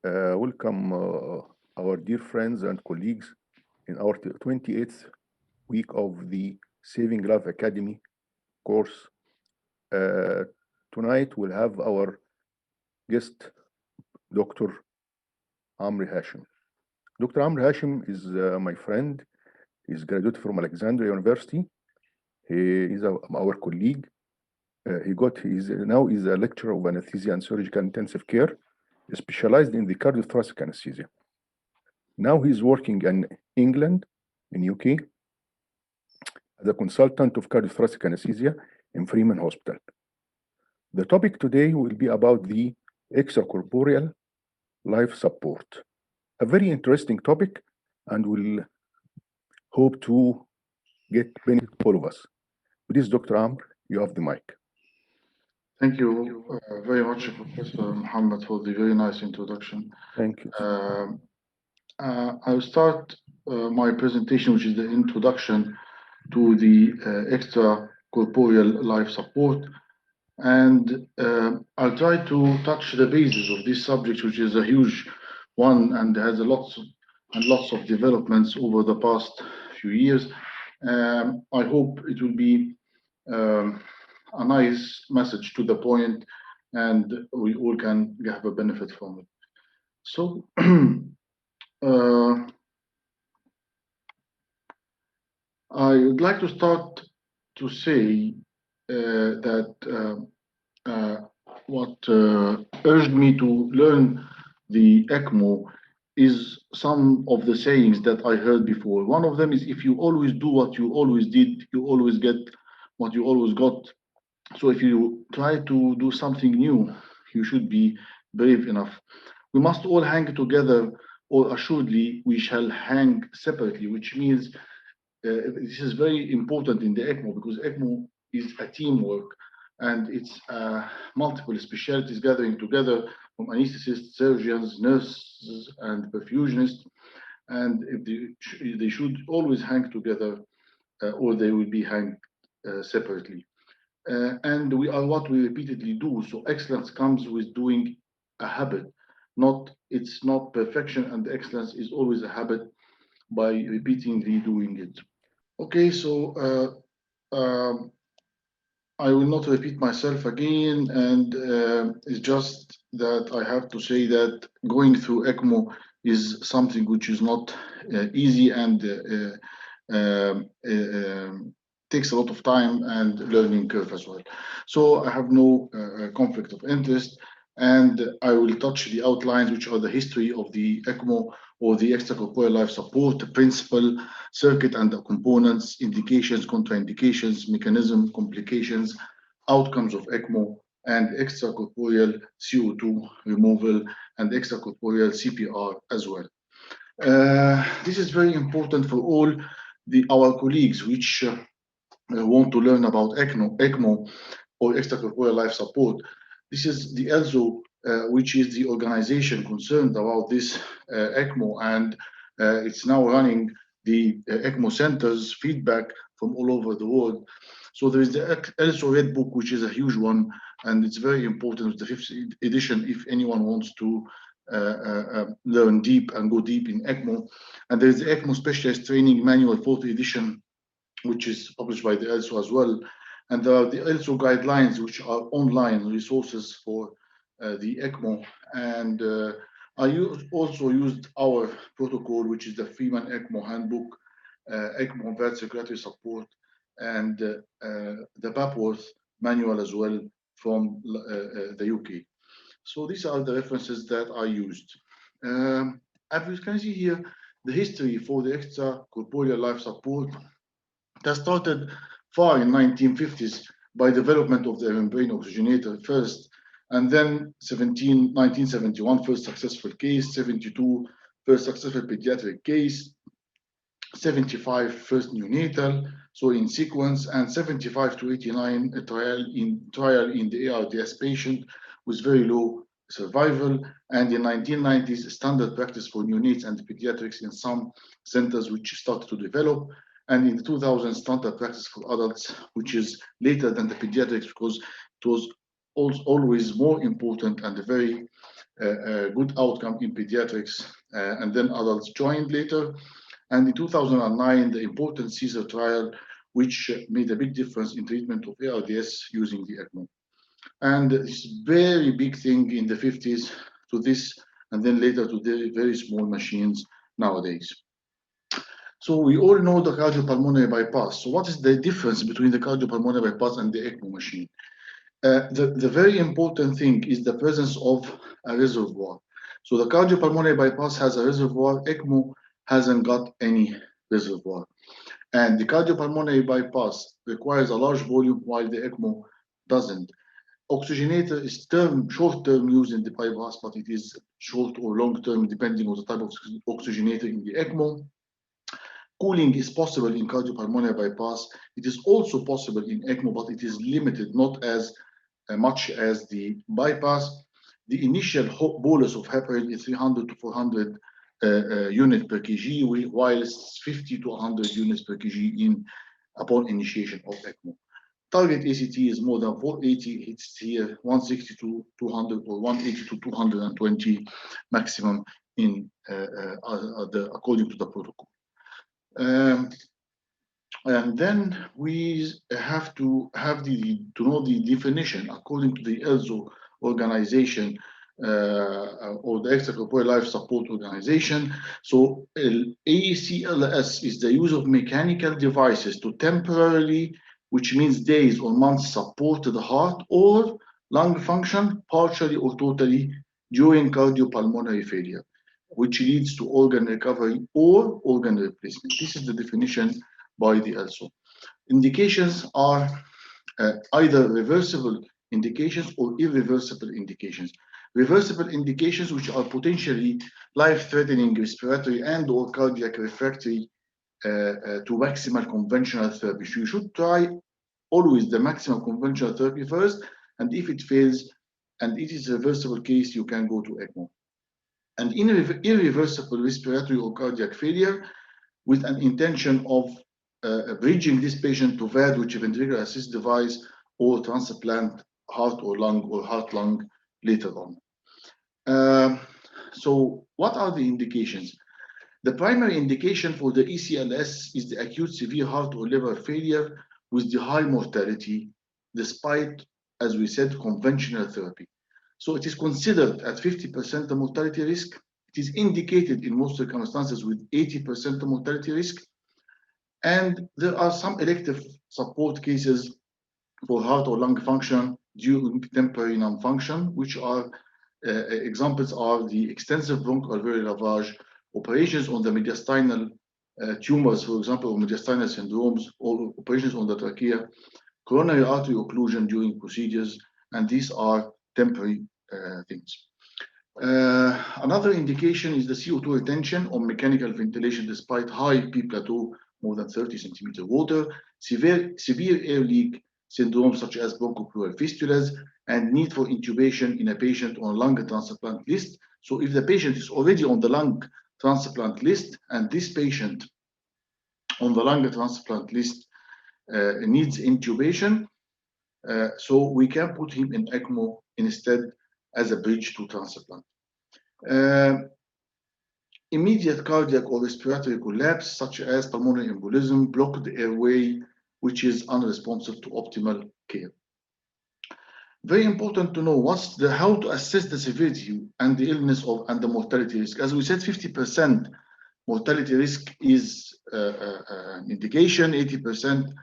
welcome our dear friends and colleagues in our 28th week of the Saving Life Academy course. Uh, Tonight we'll have our guest, Dr. Amr Hashim. Dr. Amr Hashim is my friend. He's graduated from Alexandria University. He is our colleague. Now is a lecturer of anesthesia and surgical intensive care, specialized in the cardiothoracic anesthesia. Now he's working in England, in UK, as a consultant of cardiothoracic anesthesia in Freeman Hospital. The topic today will be about the extracorporeal life support. A very interesting topic, and we'll hope to get benefit all of us. Please, Dr. Amr, you have the mic. Thank you very much, Professor Muhammad, for the very nice introduction. Thank you. I'll start my presentation, which is the introduction to the extracorporeal life support. And I'll try to touch the basis of this subject, which is a huge one and has lots of developments over the past few years. I hope it will be a nice message to the point, and we all can have a benefit from it. So I would like to start to say that what urged me to learn the ECMO is some of the sayings that I heard before. One of them is, if you always do what you always did, you always get what you always got. So if you try to do something new, you should be brave enough. We must all hang together, or assuredly we shall hang separately, which means this is very important in the ECMO, because ECMO is a teamwork, and it's multiple specialties gathering together, from anesthetists, surgeons, nurses, and perfusionists, and if they should always hang together, or they will be hanged separately. And we are what we repeatedly do. So excellence comes with doing a habit. It's not perfection, and excellence is always a habit by repeatedly doing it. Okay, so I will not repeat myself again, and it's just that I have to say that going through ECMO is something which is not easy, and takes a lot of time and learning curve as well. So I have no conflict of interest, and I will touch the outlines, which are the history of the ECMO, or the extracorporeal life support, the principle, circuit and the components, indications, contraindications, mechanism, complications, outcomes of ECMO, and extracorporeal CO2 removal, and extracorporeal CPR as well. This is very important for all our colleagues which want to learn about ECMO or extracorporeal life support. This is the ELSO, which is the organization concerned about this ECMO, and it's now running the ECMO centers feedback from all over the world. So there is the ELSO Red Book, which is a huge one, and it's very important, the 5th edition, if anyone wants to learn deep and go deep in ECMO. And there is the ECMO Specialist Training Manual, 4th edition, which is published by the ELSO as well. And there are the ELSO guidelines, which are online resources for the ECMO. And I also used our protocol, which is the Freeman ECMO Handbook, ECMO Advanced Circulatory Support, and the Papworth manual as well from the UK. So these are the references that I used. As you can see here, the history for the extracorporeal life support that started far in 1950s by development of the membrane oxygenator first, and then 1971 first successful case, 72 first successful pediatric case, 75 first neonatal, so in sequence, and 75 to 89 a trial in the ARDS patient with very low survival, and in 1990s standard practice for neonates and pediatrics in some centers which started to develop, and in the 2000s standard practice for adults, which is later than the pediatrics, because it was always more important and very good outcome in pediatrics, and then adults joined later. And in 2009, the important CSER trial, which made a big difference in treatment of ARDS using the ECMO. And this very big thing in the 50s to this, and then later to the very small machines nowadays. So we all know the cardiopulmonary bypass. So what is the difference between the cardiopulmonary bypass and the ECMO machine? The very important thing is the presence of a reservoir. So the cardiopulmonary bypass has a reservoir, ECMO hasn't got any reservoir. And the cardiopulmonary bypass requires a large volume while the ECMO doesn't. Oxygenator is short-term use in the bypass, but it is short or long-term depending on the type of oxygenator in the ECMO. Cooling is possible in cardiopulmonary bypass. It is also possible in ECMO, but it is limited, not as much as the bypass. The initial bolus of heparin is 300 to 400 units per kg, while 50 to 100 units per kg upon initiation of ECMO. Target ACT is more than 480. It's here 160 to 200 or 180 to 220 maximum in according to the protocol. And then we have to know the definition according to the ELSO organization or the Extracorporeal Life Support Organization. So ECLS is the use of mechanical devices to temporarily, which means days or months, support the heart or lung function partially or totally during cardiopulmonary failure, which leads to organ recovery or organ replacement. This is the definition by the ELSO. Indications are either reversible indications or irreversible indications. Reversible indications, which are potentially life-threatening respiratory and or cardiac refractory to maximal conventional therapy. So you should try always the maximal conventional therapy first, and if it fails and it is a reversible case, you can go to ECMO. And in irreversible respiratory or cardiac failure, with an intention of bridging this patient to VAD, which is ventricular assist device, or transplant heart or heart-lung later on. So what are the indications? The primary indication for the ECLS is the acute severe heart or liver failure with the high mortality, despite, as we said, conventional therapy. So it is considered at 50% the mortality risk. It is indicated in most circumstances with 80% mortality risk. And there are some elective support cases for heart or lung function during temporary non-function, which are examples are the extensive bronchoalveolar lavage, operations on the mediastinal tumors, for example, or mediastinal syndromes, or operations on the trachea, coronary artery occlusion during procedures, and these are temporary things. Another indication is the CO2 retention or mechanical ventilation despite high P plateau, more than 30 centimeter water, severe air leak syndromes such as bronchopleural fistulas, and need for intubation in a patient on lung transplant list. So if the patient is already on the lung transplant list and this patient on the lung transplant list needs intubation, so we can put him in ECMO instead as a bridge to transplant. Immediate cardiac or respiratory collapse, such as pulmonary embolism, blocked airway, which is unresponsive to optimal care. Very important to know how to assess the severity and the illness and the mortality risk. As we said, 50% mortality risk is an indication, 80%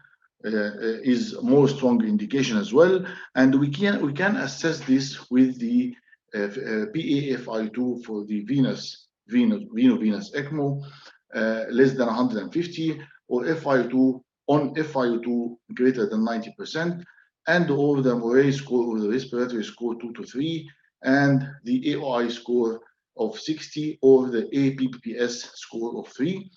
is more strong indication as well, and we can assess this with the PaFi2 for the venous ECMO less than 150, or FiO2 on FiO2 greater than 90%, and or the Murray score or the respiratory score 2 to 3, and the AOI score of 60 or the APPS score of 3.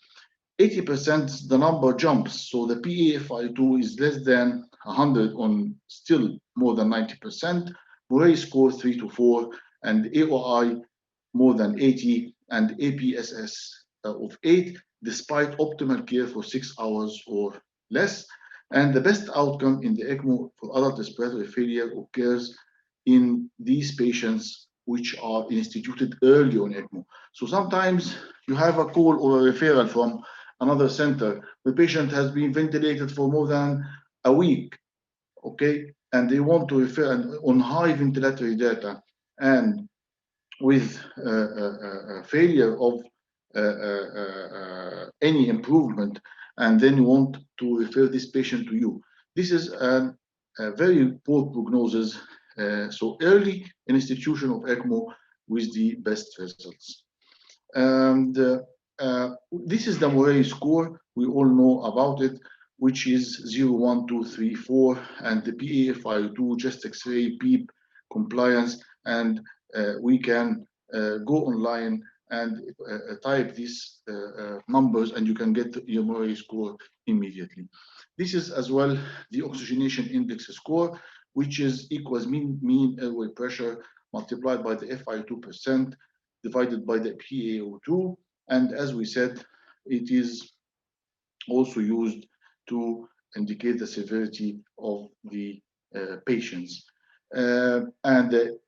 80% the number jumps, so the PaFi2 is less than 100 on still more than 90%, Murray score 3 to 4, and AOI more than 80, and APSS of 8, despite optimal care for 6 hours or less. And the best outcome in the ECMO for adult respiratory failure occurs in these patients which are instituted early on ECMO. So sometimes you have a call or a referral from another center. The patient has been ventilated for more than a week, okay, and they want to refer on high ventilatory data and with failure of any improvement, and then you want to refer this patient to you. This is a very poor prognosis. So early institution of ECMO with the best results. And this is the Murray score. We all know about it, which is 0, 1, 2, 3, 4, and the PAFI2, chest X-ray, PEEP, compliance, and we can go online and type these numbers, and you can get your Murray score immediately. This is as well the oxygenation index score, which is equals mean airway pressure multiplied by the FiO2% divided by the PaO2. And as we said, it is also used to indicate the severity of the patients. And the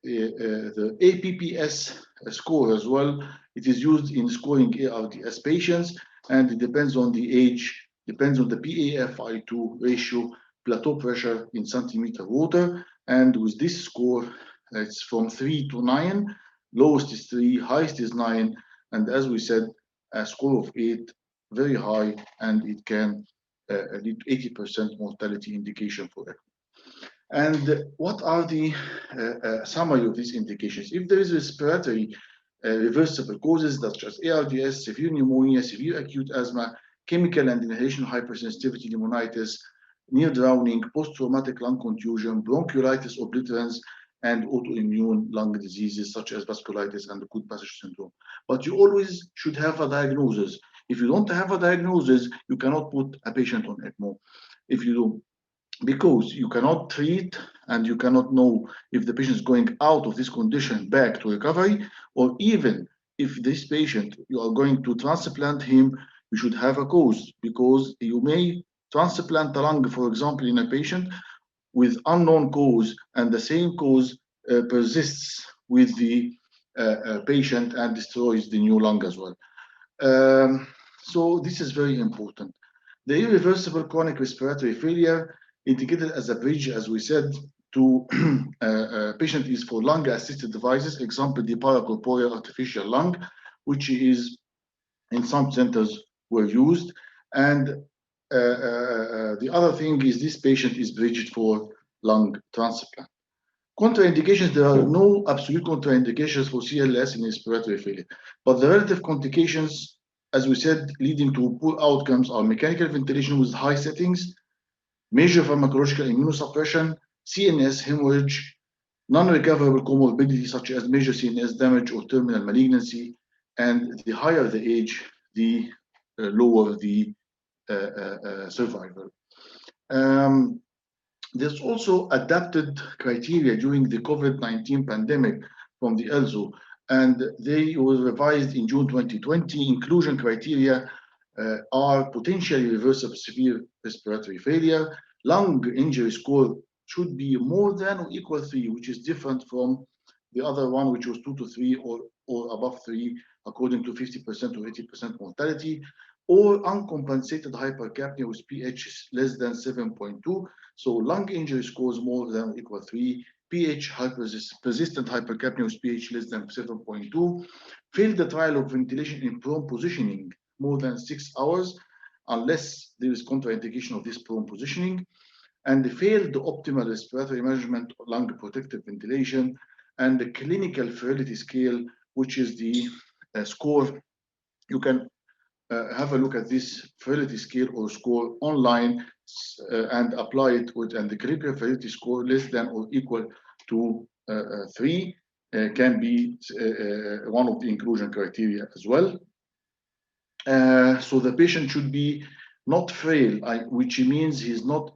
APPS score as well, it is used in scoring ARDS patients, and it depends on the age, depends on the PaFi2 ratio, plateau pressure in centimeter water. And with this score, it's from 3 to 9, lowest is 3, highest is 9, and as we said, a score of 8, very high, and it can lead to 80% mortality indication for ECMO. And what are the summary of these indications? If there is respiratory reversible causes such as ARDS, severe pneumonia, severe acute asthma, chemical and inhalation hypersensitivity pneumonitis, near drowning, post-traumatic lung contusion, bronchiolitis obliterans, and autoimmune lung diseases such as vasculitis and acute passage syndrome. But you always should have a diagnosis. If you don't have a diagnosis, you cannot put a patient on ECMO. If you do, because you cannot treat and you cannot know if the patient is going out of this condition back to recovery, or even if this patient, you are going to transplant him, you should have a cause, because you may transplant the lung, for example, in a patient with unknown cause, and the same cause persists with the patient and destroys the new lung as well. So this is very important. The irreversible chronic respiratory failure indicated as a bridge, as we said, to patient is for lung-assisted devices, example, the paracorporeal artificial lung, which is in some centers were used. And the other thing is this patient is bridged for lung transplant. Contraindications, there are no absolute contraindications for CLS in respiratory failure, but the relative complications, as we said, leading to poor outcomes are mechanical ventilation with high settings, major pharmacological immunosuppression, CNS hemorrhage, non-recoverable comorbidities such as major CNS damage or terminal malignancy, and the higher the age, the lower the survival. There's also adapted criteria during the COVID-19 pandemic from the ELSO, and they were revised in June 2020. Inclusion criteria are potentially reversible severe respiratory failure. Lung injury score should be more than or equal 3, which is different from the other one, which was 2 to 3 or above 3, according to 50% or 80% mortality, or uncompensated hypercapnia with pH less than 7.2. So lung injury scores more than or equal 3, pH persistent hypercapnia with pH less than 7.2, failed the trial of ventilation in prone positioning more than 6 hours, unless there is contraindication of this prone positioning, and failed the optimal respiratory management, lung protective ventilation, and the clinical frailty scale, which is the score. You can have a look at this frailty scale or score online and apply it with, and the critical frailty score less than or equal to 3 can be one of the inclusion criteria as well. So the patient should be not frail, which means he's not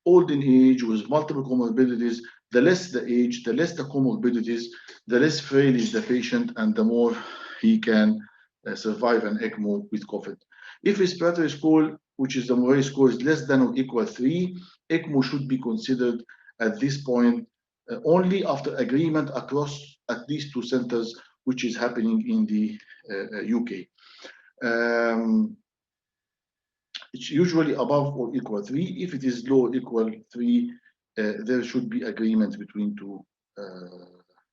old in age with multiple comorbidities. The less the age, the less the comorbidities, the less frail is the patient, and the more he can survive an ECMO with COVID. If respiratory score, which is the Murray score, is less than or equal 3, ECMO should be considered at this point only after agreement across at least 2 centers, which is happening in the UK. It's usually above or equal 3. If it is low or equal 3, there should be agreement between 2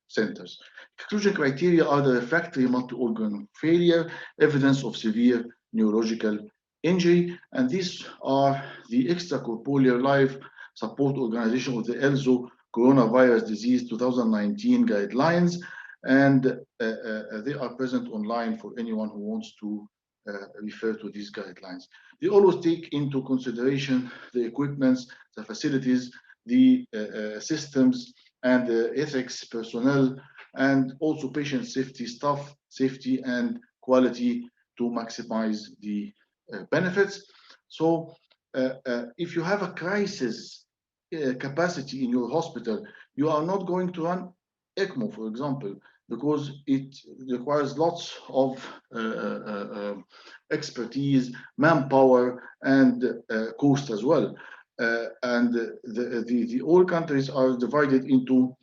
centers. Exclusion criteria are the refractory multi-organ failure, evidence of severe neurological injury, and these are the extracorporeal life support organization of the ELSO coronavirus disease 2019 guidelines, and they are present online for anyone who wants to refer to these guidelines. They always take into consideration the equipments, the facilities, the systems, and the ethics personnel, and also patient safety, staff safety, and quality to maximize the benefits. So if you have a crisis capacity in your hospital, you are not going to run ECMO, for example, because it requires lots of expertise, manpower, and cost as well. And all countries are divided into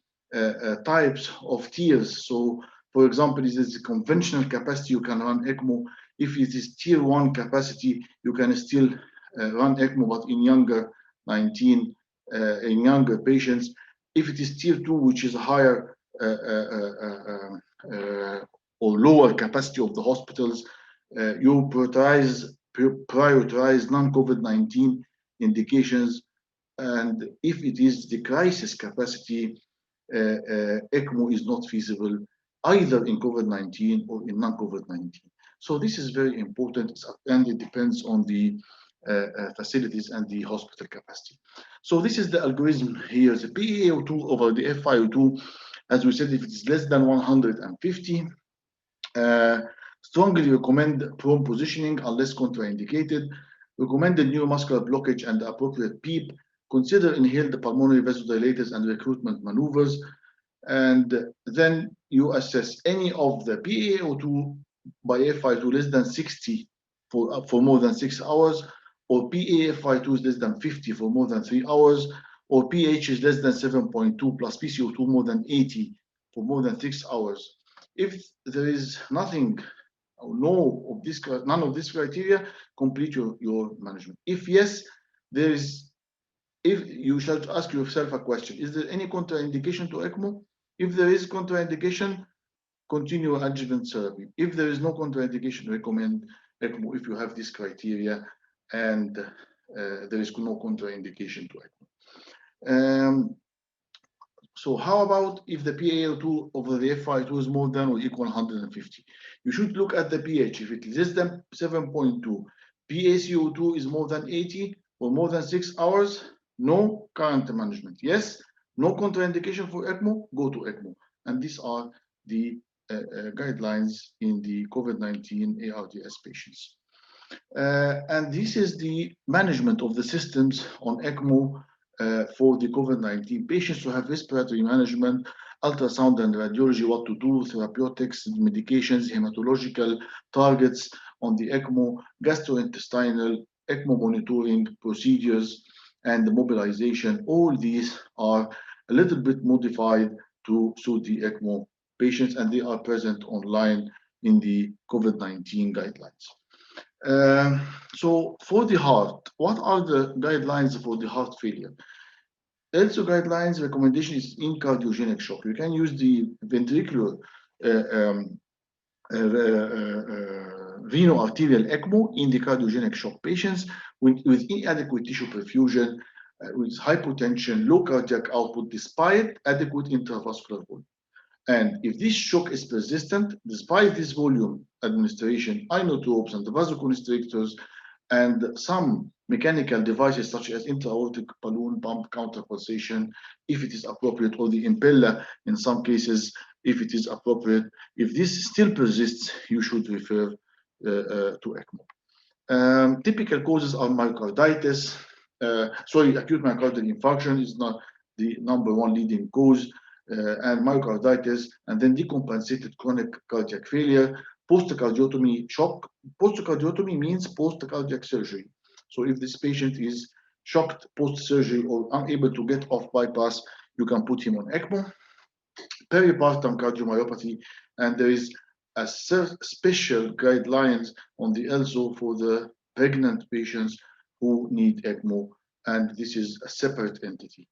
types of tiers. So, for example, this is conventional capacity, you can run ECMO. If it is tier 1 capacity, you can still run ECMO, but in younger in younger patients. If it is tier 2, which is a higher or lower capacity of the hospitals, you prioritize non-COVID-19 indications, and if it is the crisis capacity, ECMO is not feasible either in COVID-19 or in non-COVID-19. So this is very important, and it depends on the facilities and the hospital capacity. So this is the algorithm here, the PaO2 over the FiO2. As we said, if it is less than 150, strongly recommend prone positioning unless contraindicated. Recommended neuromuscular blockage and appropriate PEEP. Consider inhaled pulmonary vasodilators and recruitment maneuvers. And then you assess any of the PaO2 by FiO2 less than 60 for more than 6 hours, or PaFiO2 is less than 50 for more than 3 hours, or pH is less than 7.2 plus PCO2 more than 80 for more than 6 hours. If there is nothing, or none of this criteria, complete your management. If yes, there is. If you should ask yourself a question: is there any contraindication to ECMO? If there is contraindication, continue adjuvant therapy. If there is no contraindication, recommend ECMO if you have this criteria and there is no contraindication to ECMO. So how about if the PaO2 over the FiO2 is more than or equal 150? You should look at the pH. If it is less than 7.2, PaCO2 is more than 80 or more than 6 hours, no current management. Yes, no contraindication for ECMO, go to ECMO. And these are the guidelines in the COVID-19 ARDS patients. And this is the management of the systems on ECMO for the COVID-19 patients who have respiratory management, ultrasound and radiology, what to do, therapeutics, medications, hematological targets on the ECMO, gastrointestinal, ECMO monitoring procedures, and the mobilization. All these are a little bit modified to suit the ECMO patients, and they are present online in the COVID-19 guidelines. So for the heart, what are the guidelines for the heart failure? ELSO guidelines recommendation is in cardiogenic shock. You can use the ventricular veno-arterial ECMO in the cardiogenic shock patients with inadequate tissue perfusion, with hypotension, low cardiac output despite adequate intravascular volume. And if this shock is persistent, despite this volume administration, inotropes and the vasoconstrictors and some mechanical devices such as intra-aortic balloon pump counterpulsation, if it is appropriate, or the impeller in some cases, if it is appropriate, if this still persists, you should refer to ECMO. Typical causes are myocarditis. Acute myocardial infarction is not the #1 leading cause. And myocarditis, and then decompensated chronic cardiac failure, post-cardiotomy shock. Post-cardiotomy means post-cardiac surgery. So if this patient is shocked post-surgery or unable to get off bypass, you can put him on ECMO. peripartum cardiomyopathy, and there is a special guidelines on the ELSO for the pregnant patients who need ECMO, and this is a separate entity.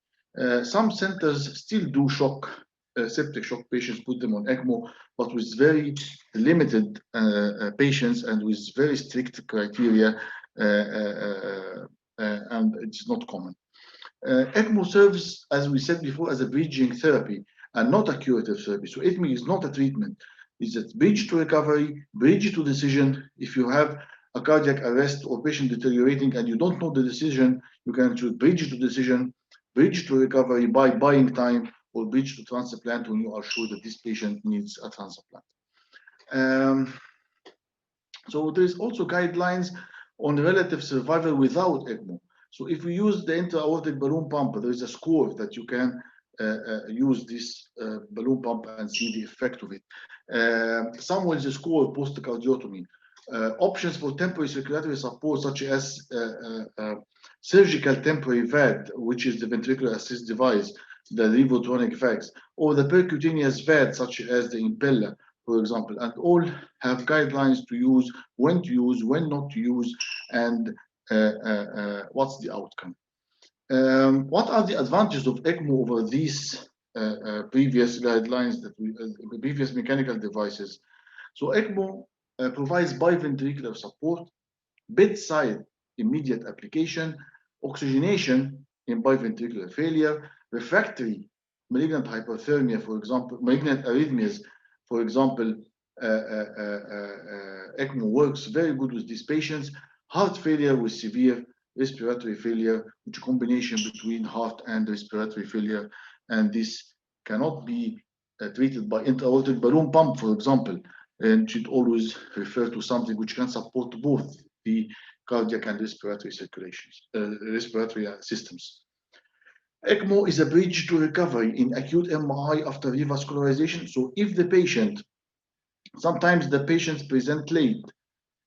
Some centers still do shock, septic shock patients, put them on ECMO, but with very limited patients and with very strict criteria, and it's not common. ECMO serves, as we said before, as a bridging therapy and not a curative therapy. So ECMO is not a treatment. It's a bridge to recovery, bridge to decision. If you have a cardiac arrest or patient deteriorating and you don't know the decision, you can choose bridge to decision, bridge to recovery by buying time, or bridge to transplant when you are sure that this patient needs a transplant. So there's also guidelines on relative survival without ECMO. So if we use the intra-aortic balloon pump, there is a score that you can use this balloon pump and see the effect of it. Some will score post-cardiotomy. Options for temporary circulatory support, such as surgical temporary VAD, which is the ventricular assist device, the Levotronic VADs, or the percutaneous VAD, such as the Impella, for example, and all have guidelines to use, when not to use, and what's the outcome. What are the advantages of ECMO over these previous guidelines, that previous mechanical devices? So ECMO provides biventricular support, bedside immediate application, oxygenation in biventricular failure, refractory malignant hyperthermia, for example, malignant arrhythmias, for example, ECMO works very good with these patients. Heart failure with severe respiratory failure, which is a combination between heart and respiratory failure, and this cannot be treated by intra-aortic balloon pump, for example, and should always refer to something which can support both the cardiac and respiratory circulations, respiratory systems. ECMO is a bridge to recovery in acute MI after revascularization. So if the patient, sometimes the patients present late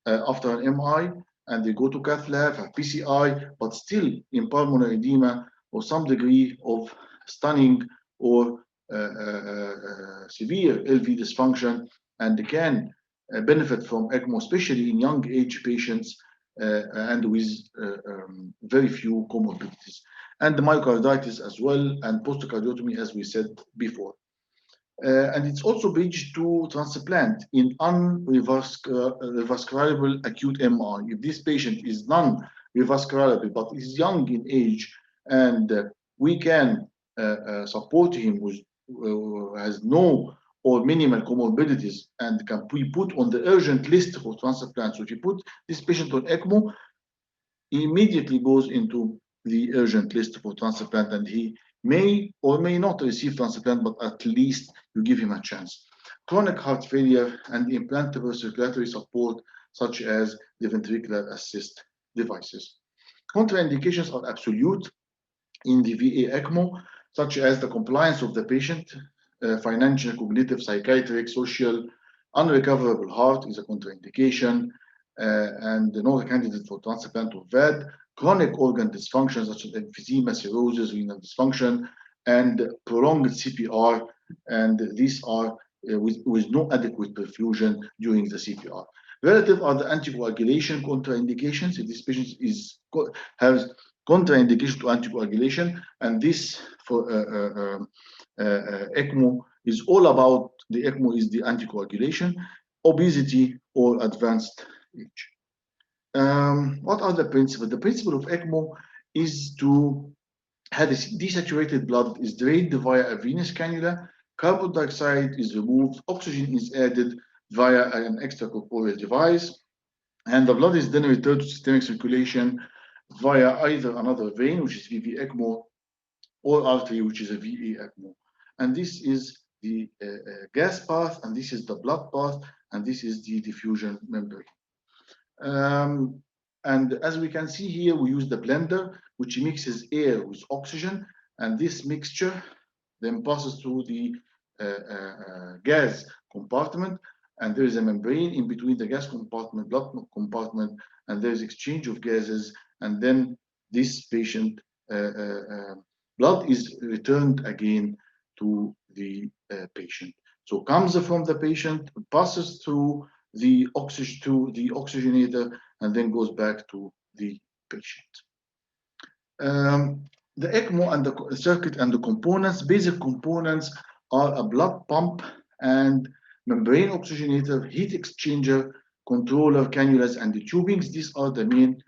after an MI, and they go to cath lab, have PCI, but still in pulmonary edema or some degree of stunning or severe LV dysfunction, and they can benefit from ECMO, especially in young age patients and with very few comorbidities, and the myocarditis as well, and post-cardiotomy, as we said before. And it's also bridged to transplant in unrevascularable acute MI. If this patient is non-revascularable but is young in age, and we can support him with has no or minimal comorbidities, and can be put on the urgent list for transplant. So if you put this patient on ECMO, he immediately goes into the urgent list for transplant, and he may or may not receive transplant, but at least you give him a chance. Chronic heart failure and implantable circulatory support, such as the ventricular assist devices. Contraindications are absolute in the VA ECMO, such as the compliance of the patient, financial, cognitive, psychiatric, social, unrecoverable heart is a contraindication, and not a candidate for transplant or VAD. Chronic organ dysfunction, such as emphysema, cirrhosis, renal dysfunction, and prolonged CPR, and these are with no adequate perfusion during the CPR. Relative are the anticoagulation contraindications. If this patient has contraindication to anticoagulation, and this for ECMO is all about, the ECMO is the anticoagulation, obesity, or advanced age. What are the principles? The principle of ECMO is to have desaturated blood is drained via a venous cannula, carbon dioxide is removed, oxygen is added via an extracorporeal device, and the blood is then returned to systemic circulation via either another vein, which is VV ECMO, or artery, which is a VA ECMO. And this is the gas path, and this is the blood path, and this is the diffusion membrane. And as we can see here, we use the blender, which mixes air with oxygen, and this mixture then passes through the gas compartment, and there is a membrane in between the gas compartment, blood compartment, and there is exchange of gases, and then this patient blood is returned again to the patient. So comes from the patient, passes through the oxygenator, and then goes back to the patient. The ECMO and the circuit and the components, basic components are a blood pump and membrane oxygenator, heat exchanger, controller, cannulas, and the tubings. These are the main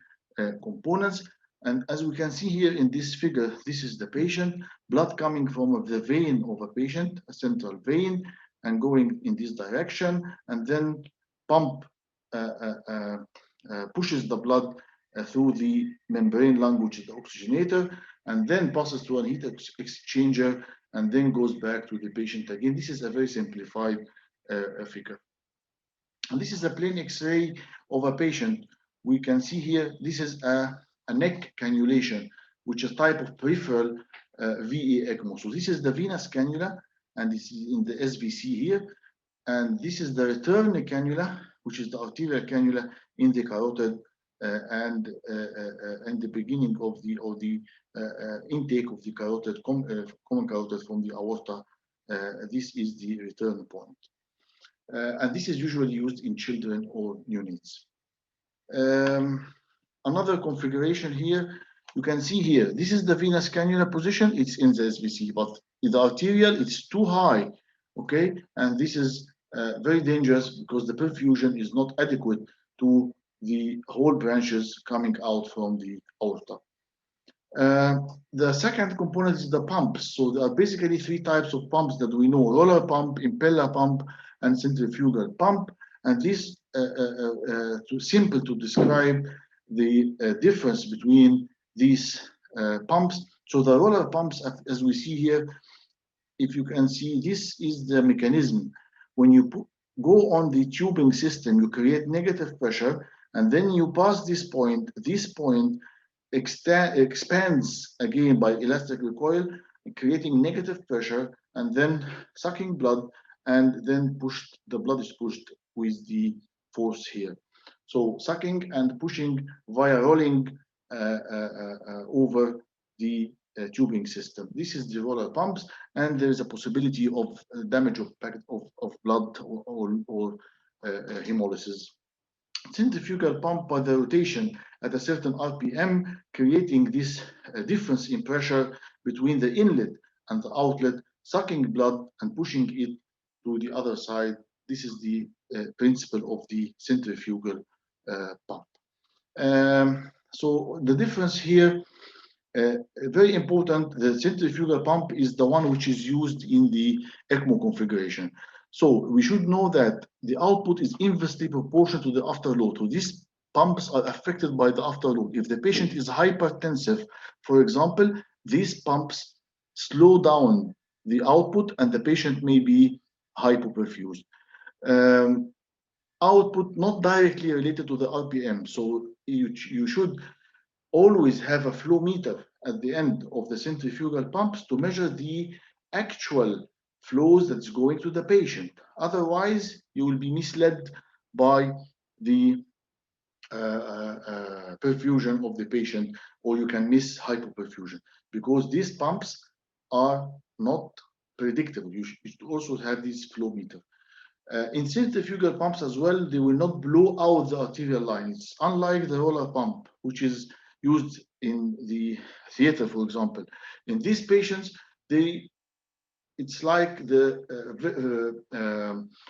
components. And as we can see here in this figure, this is the patient, blood coming from the vein of a patient, a central vein, and going in this direction, and then pump pushes the blood through the membrane lung, which is the oxygenator, and then passes through a heat exchanger, and then goes back to the patient again. This is a very simplified figure. And this is a plain X-ray of a patient. We can see here, this is a neck cannulation, which is a type of peripheral VA ECMO. So this is the venous cannula, and this is in the SVC here. And this is the return cannula, which is the arterial cannula in the carotid and the beginning of the intake of the carotid, common carotid from the aorta. This is the return point. And this is usually used in children or neonates. Another configuration here, you can see here, this is the venous cannula position, it's in the SVC, but the arterial, it's too high, okay? And this is very dangerous because the perfusion is not adequate to the whole branches coming out from the aorta. The second component is the pumps. So there are basically three types of pumps that we know: roller pump, impeller pump, and centrifugal pump. And this too simple to describe the difference between these pumps. So the roller pumps, as we see here, if you can see, this is the mechanism. When you go on the tubing system, you create negative pressure, and then you pass this point expands again by elastic recoil, creating negative pressure, and then sucking blood, and then the blood is pushed with the force here. So sucking and pushing via rolling over the tubing system. This is the roller pumps, and there is a possibility of damage of blood or hemolysis. Centrifugal pump, by the rotation at a certain RPM, creating this difference in pressure between the inlet and the outlet, sucking blood and pushing it to the other side. This is the principle of the centrifugal pump. So the difference here, very important, the centrifugal pump is the one which is used in the ECMO configuration. So we should know that the output is inversely proportional to the afterload. So these pumps are affected by the afterload. If the patient is hypertensive, for example, these pumps slow down the output and the patient may be hypoperfused. Output not directly related to the RPM. So you should always have a flow meter at the end of the centrifugal pumps to measure the actual flows that's going to the patient. Otherwise, you will be misled by the perfusion of the patient, or you can miss hypoperfusion, because these pumps are not predictable. You should also have this flow meter. In centrifugal pumps as well, they will not blow out the arterial line. It's unlike the roller pump, which is used in the theater, for example. In these patients, it's like the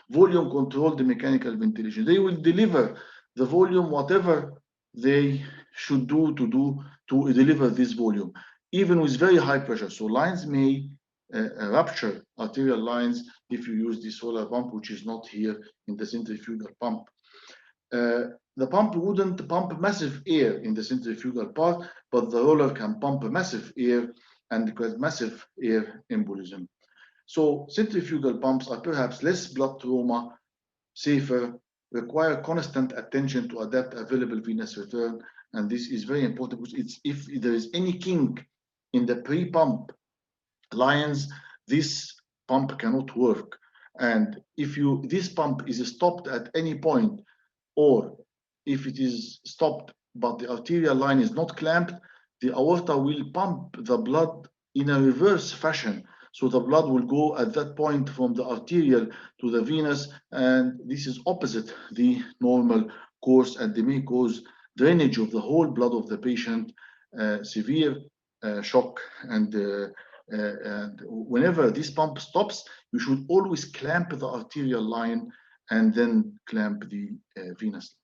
volume controlled mechanical ventilation. They will deliver the volume, whatever they should do to deliver this volume, even with very high pressure. So lines may rupture, arterial lines, if you use this roller pump, which is not here in the centrifugal pump. The pump wouldn't pump massive air in the centrifugal part, but the roller can pump massive air and cause massive air embolism. So centrifugal pumps are perhaps less blood trauma, safer, require constant attention to adapt available venous return. And this is very important because if there is any kink in the pre-pump lines, this pump cannot work. And if this pump is stopped at any point, or if it is stopped but the arterial line is not clamped, the aorta will pump the blood in a reverse fashion. So the blood will go at that point from the arterial to the venous, and this is opposite the normal course, and they may cause drainage of the whole blood of the patient, severe shock. And whenever this pump stops, you should always clamp the arterial line and then clamp the venous.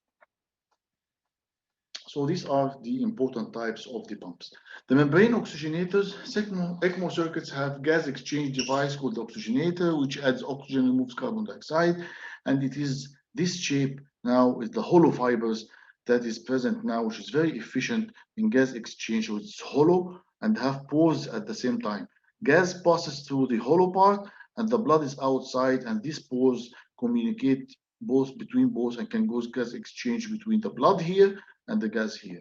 So these are the important types of the pumps. The membrane oxygenators, ECMO circuits have gas exchange device called the oxygenator, which adds oxygen, removes carbon dioxide. And it is this shape now with the hollow fibers that is present now, which is very efficient in gas exchange. So it's hollow and have pores at the same time. Gas passes through the hollow part and the blood is outside, and these pores communicate both between both and can cause gas exchange between the blood here and the gas here.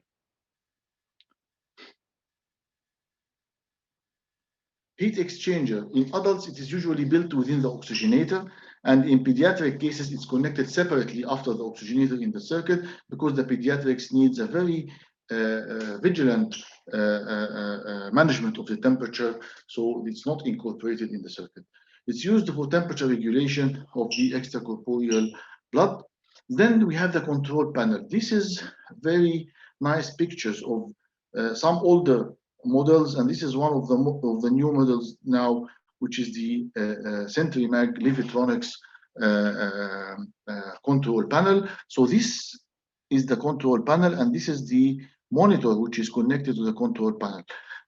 Heat exchanger. In adults, it is usually built within the oxygenator, and in pediatric cases, it's connected separately after the oxygenator in the circuit, because the pediatrics needs a very vigilant management of the temperature, so it's not incorporated in the circuit. It's used for temperature regulation of the extracorporeal blood. Then we have the control panel. This is very nice pictures of some older models, and this is one of the new models now, which is the CentriMag Levitronics control panel. So this is the control panel, and this is the monitor which is connected to the control panel.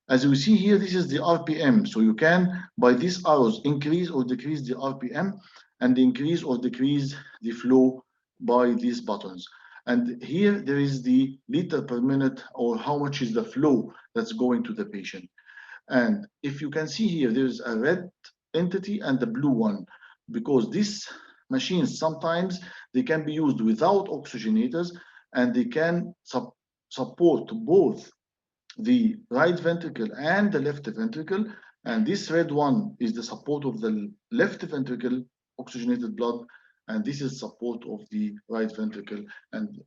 As you see here, this is the RPM. So you can, by these arrows, increase or decrease the RPM, and increase or decrease the flow by these buttons. And here there is the liter per minute, or how much is the flow that's going to the patient. And if you can see here, there's a red entity and the blue one, because these machines, sometimes they can be used without oxygenators, and they can support both the right ventricle and the left ventricle. And this red one is the support of the left ventricle oxygenated blood, and this is support of the right ventricle. And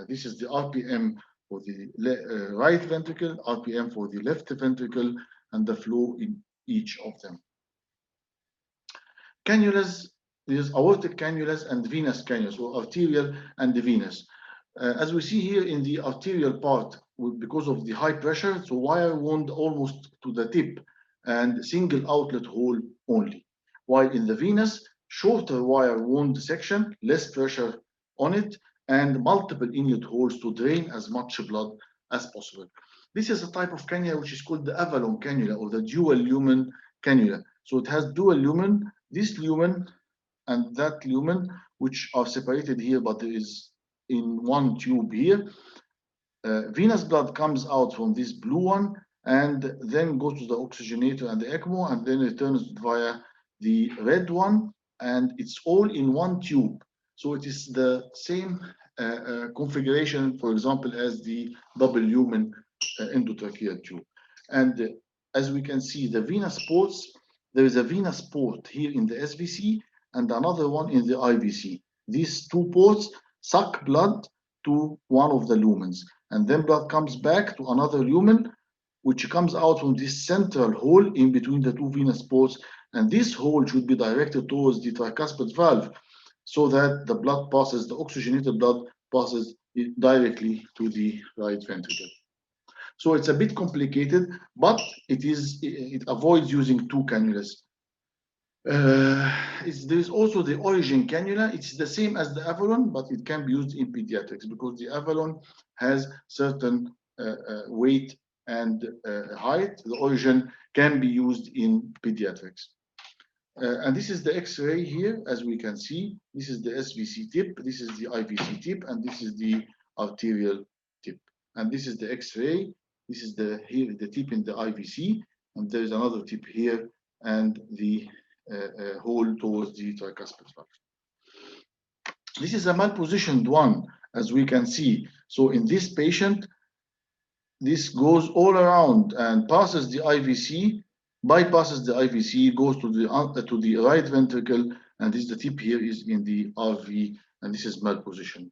this is the RPM for the right ventricle, RPM for the left ventricle, and the flow in each of them. Cannulas, there's aortic cannulas and venous cannulas, or arterial and the venous. As we see here in the arterial part, because of the high pressure, so wire wound almost to the tip and single outlet hole only. While in the venous, shorter wire wound section, less pressure on it, and multiple inlet holes to drain as much blood as possible. This is a type of cannula which is called the Avalon cannula, or the dual lumen cannula. So it has dual lumen, this lumen and that lumen, which are separated here, but there is in one tube here. Venous blood comes out from this blue one and then goes to the oxygenator and the ECMO, and then returns via the red one, and it's all in one tube. So it is the same configuration, for example, as the double lumen endotracheal tube. And as we can see, the venous ports, there is a venous port here in the SVC and another one in the IVC. These two ports suck blood to one of the lumens, and then blood comes back to another lumen, which comes out from this central hole in between the two venous ports. And this hole should be directed towards the tricuspid valve, so that the blood passes, the oxygenated blood passes directly to the right ventricle. So it's a bit complicated, but it avoids using two cannulas. There's also the origin cannula. It's the same as the Avalon, but it can be used in pediatrics, because the Avalon has certain weight and height. The origin can be used in pediatrics. And this is the X-ray here, as we can see. This is the SVC tip, this is the IVC tip, and this is the arterial tip. And this is the X-ray. This is the tip in the IVC, and there is another tip here, and the hole towards the tricuspid valve. This is a malpositioned one, as we can see. So in this patient, this goes all around and passes the IVC, bypasses the IVC, goes to the right ventricle, and this the tip here is in the RV, and this is malpositioned.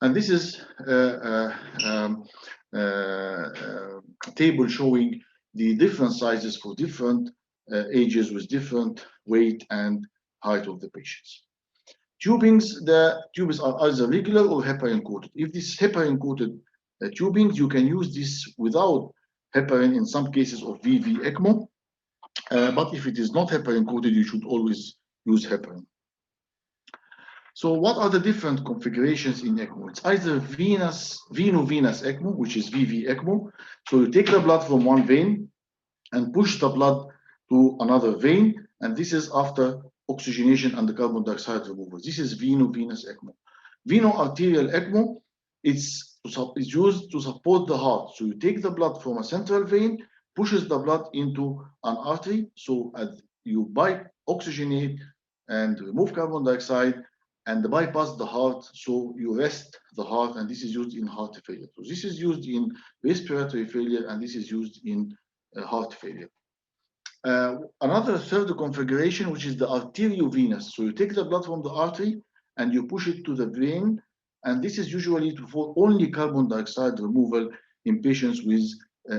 And this is a table showing the different sizes for different ages with different weight and height of the patients. Tubings, the tubes are either regular or heparin coated. If this is heparin coated tubings, you can use this without heparin in some cases of VV ECMO. But if it is not heparin coated, you should always use heparin. So what are the different configurations in ECMO? It's either veno-venous ECMO, which is VV ECMO. So you take the blood from one vein and push the blood to another vein, and this is after oxygenation and the carbon dioxide removal. This is veno-venous ECMO. Veno-arterial ECMO, it's used to support the heart. So you take the blood from a central vein, pushes the blood into an artery, so you oxygenate and remove carbon dioxide and bypass the heart, so you rest the heart, and this is used in heart failure. So this is used in respiratory failure, and this is used in heart failure. Another third configuration, which is the arteriovenous. So you take the blood from the artery and you push it to the vein, and this is usually for only carbon dioxide removal in patients with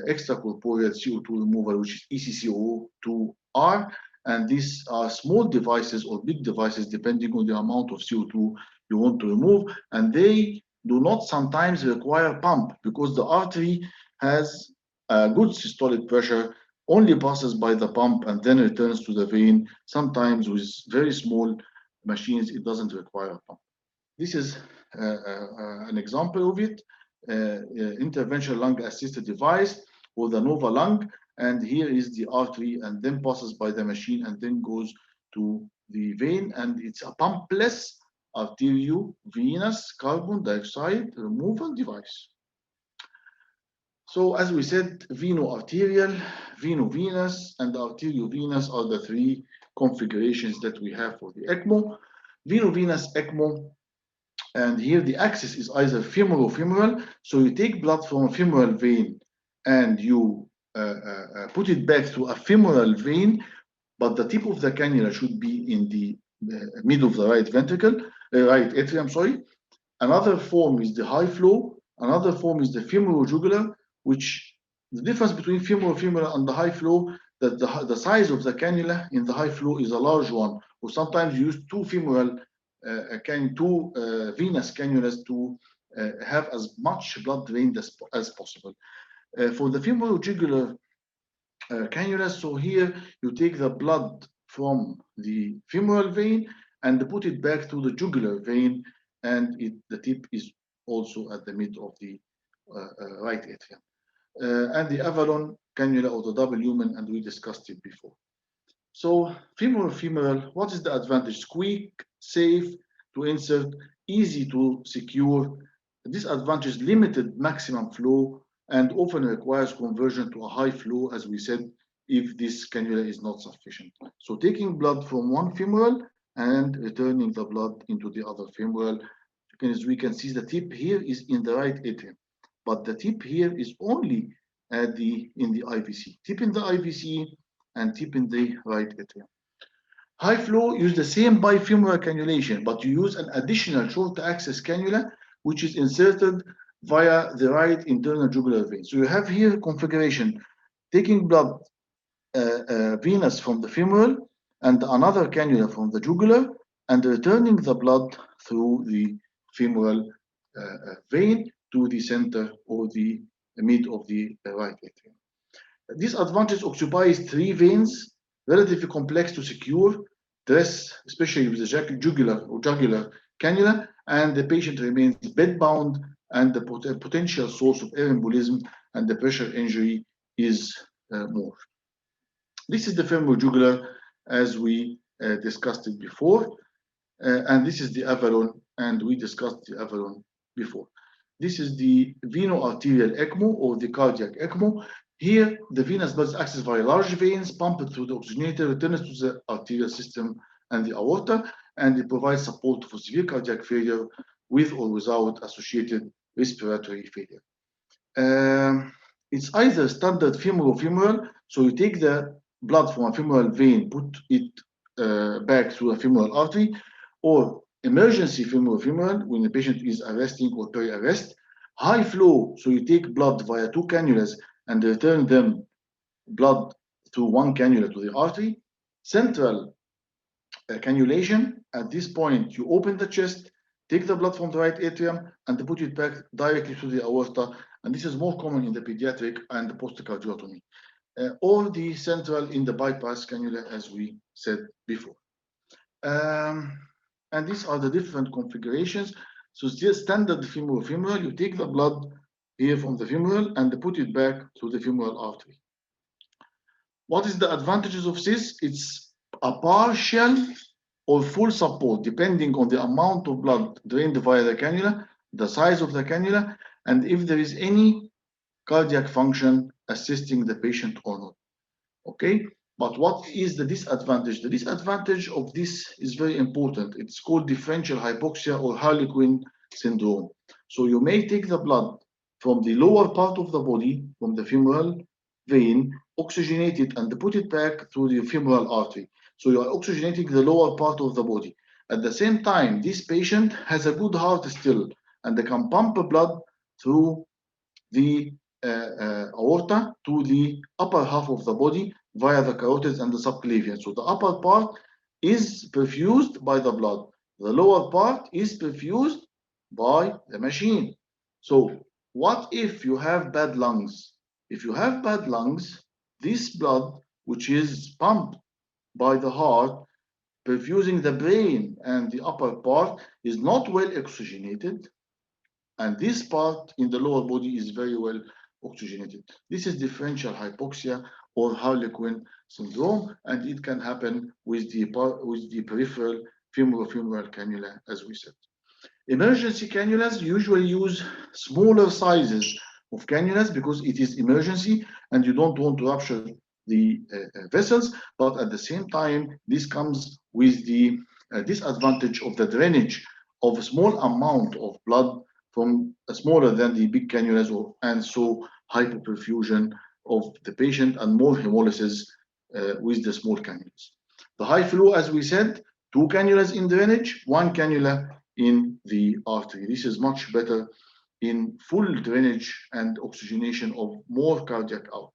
extracorporeal CO2 removal, which is ECCO2R. And these are small devices or big devices, depending on the amount of CO2 you want to remove. And they do not sometimes require pump, because the artery has a good systolic pressure, only passes by the pump and then returns to the vein. Sometimes with very small machines, it doesn't require a pump. This is an example of it, interventional lung assisted device or the Nova lung. And here is the artery, and then passes by the machine and then goes to the vein. And it's a pumpless arteriovenous carbon dioxide removal device. So as we said, veno-arterial, veno-venous, and arteriovenous are the three configurations that we have for the ECMO. Veno-venous ECMO, and here the axis is either femoral. So you take blood from a femoral vein and you put it back through a femoral vein, but the tip of the cannula should be in the middle of the right ventricle, right atrium, sorry. Another form is the high flow. Another form is the femoral-jugular, which the difference between femoral and the high flow, that the size of the cannula in the high flow is a large one, or sometimes you use two venous cannulas to have as much blood drained as possible. For the femoral-jugular cannula, so here you take the blood from the femoral vein and put it back to the jugular vein, and the tip is also at the mid of the right atrium. And the Avalon cannula or the double lumen, and we discussed it before. So femoral, what is the advantage? Quick, safe to insert, easy to secure. Disadvantage, limited maximum flow, and often requires conversion to a high flow, as we said, if this cannula is not sufficient. So taking blood from one femoral and returning the blood into the other femoral. As we can see, the tip here is in the right atrium, but the tip here is only in the IVC. Tip in the IVC and tip in the right atrium. High flow, use the same bifemoral cannulation, but you use an additional short access cannula, which is inserted via the right internal jugular vein. So you have here configuration, taking blood venous from the femoral and another cannula from the jugular, and returning the blood through the femoral vein to the center or the mid of the right atrium. This advantage occupies three veins, relatively complex to secure, dress, especially with the jugular or jugular cannula, and the patient remains bedbound, and the potential source of air embolism and the pressure injury is more. This is the femoral jugular, as we discussed it before, and this is the Avalon, and we discussed the Avalon before. This is the veno-arterial ECMO or the cardiac ECMO. Here, the venous blood is accessed via large veins, pumped through the oxygenator, returns to the arterial system and the aorta, and it provides support for severe cardiac failure with or without associated respiratory failure. It's either standard femoral, so you take the blood from a femoral vein, put it back through a femoral artery, or emergency femoral when the patient is arresting or peri-arrest. High flow, so you take blood via two cannulas and return them blood through one cannula to the artery. Central cannulation. At this point, you open the chest, take the blood from the right atrium, and put it back directly to the aorta. And this is more common in the pediatric and the post-cardiotomy. Or the central in the bypass cannula, as we said before. And these are the different configurations. So still standard femoral, you take the blood here from the femoral and put it back to the femoral artery. What is the advantages of this? It's a partial or full support, depending on the amount of blood drained via the cannula, the size of the cannula, and if there is any cardiac function assisting the patient or not. Okay, but what is the disadvantage? The disadvantage of this is very important. It's called differential hypoxia or harlequin syndrome. So you may take the blood from the lower part of the body, from the femoral vein, oxygenate it and put it back through the femoral artery. So you are oxygenating the lower part of the body. At the same time, this patient has a good heart still, and they can pump blood through the aorta to the upper half of the body via the carotids and the subclavian. So the upper part is perfused by the blood. The lower part is perfused by the machine. So what if you have bad lungs? If you have bad lungs, this blood, which is pumped by the heart, perfusing the brain and the upper part, is not well oxygenated, and this part in the lower body is very well oxygenated. This is differential hypoxia or harlequin syndrome, and it can happen with the peripheral femoral cannula, as we said. Emergency cannulas usually use smaller sizes of cannulas because it is emergency and you don't want to rupture the vessels, but at the same time, this comes with the disadvantage of the drainage of a small amount of blood from smaller than the big cannulas, and so hypoperfusion of the patient and more hemolysis with the small cannulas. The high flow, as we said, 2 cannulas in drainage, 1 cannula in the artery. This is much better in full drainage and oxygenation of more cardiac output.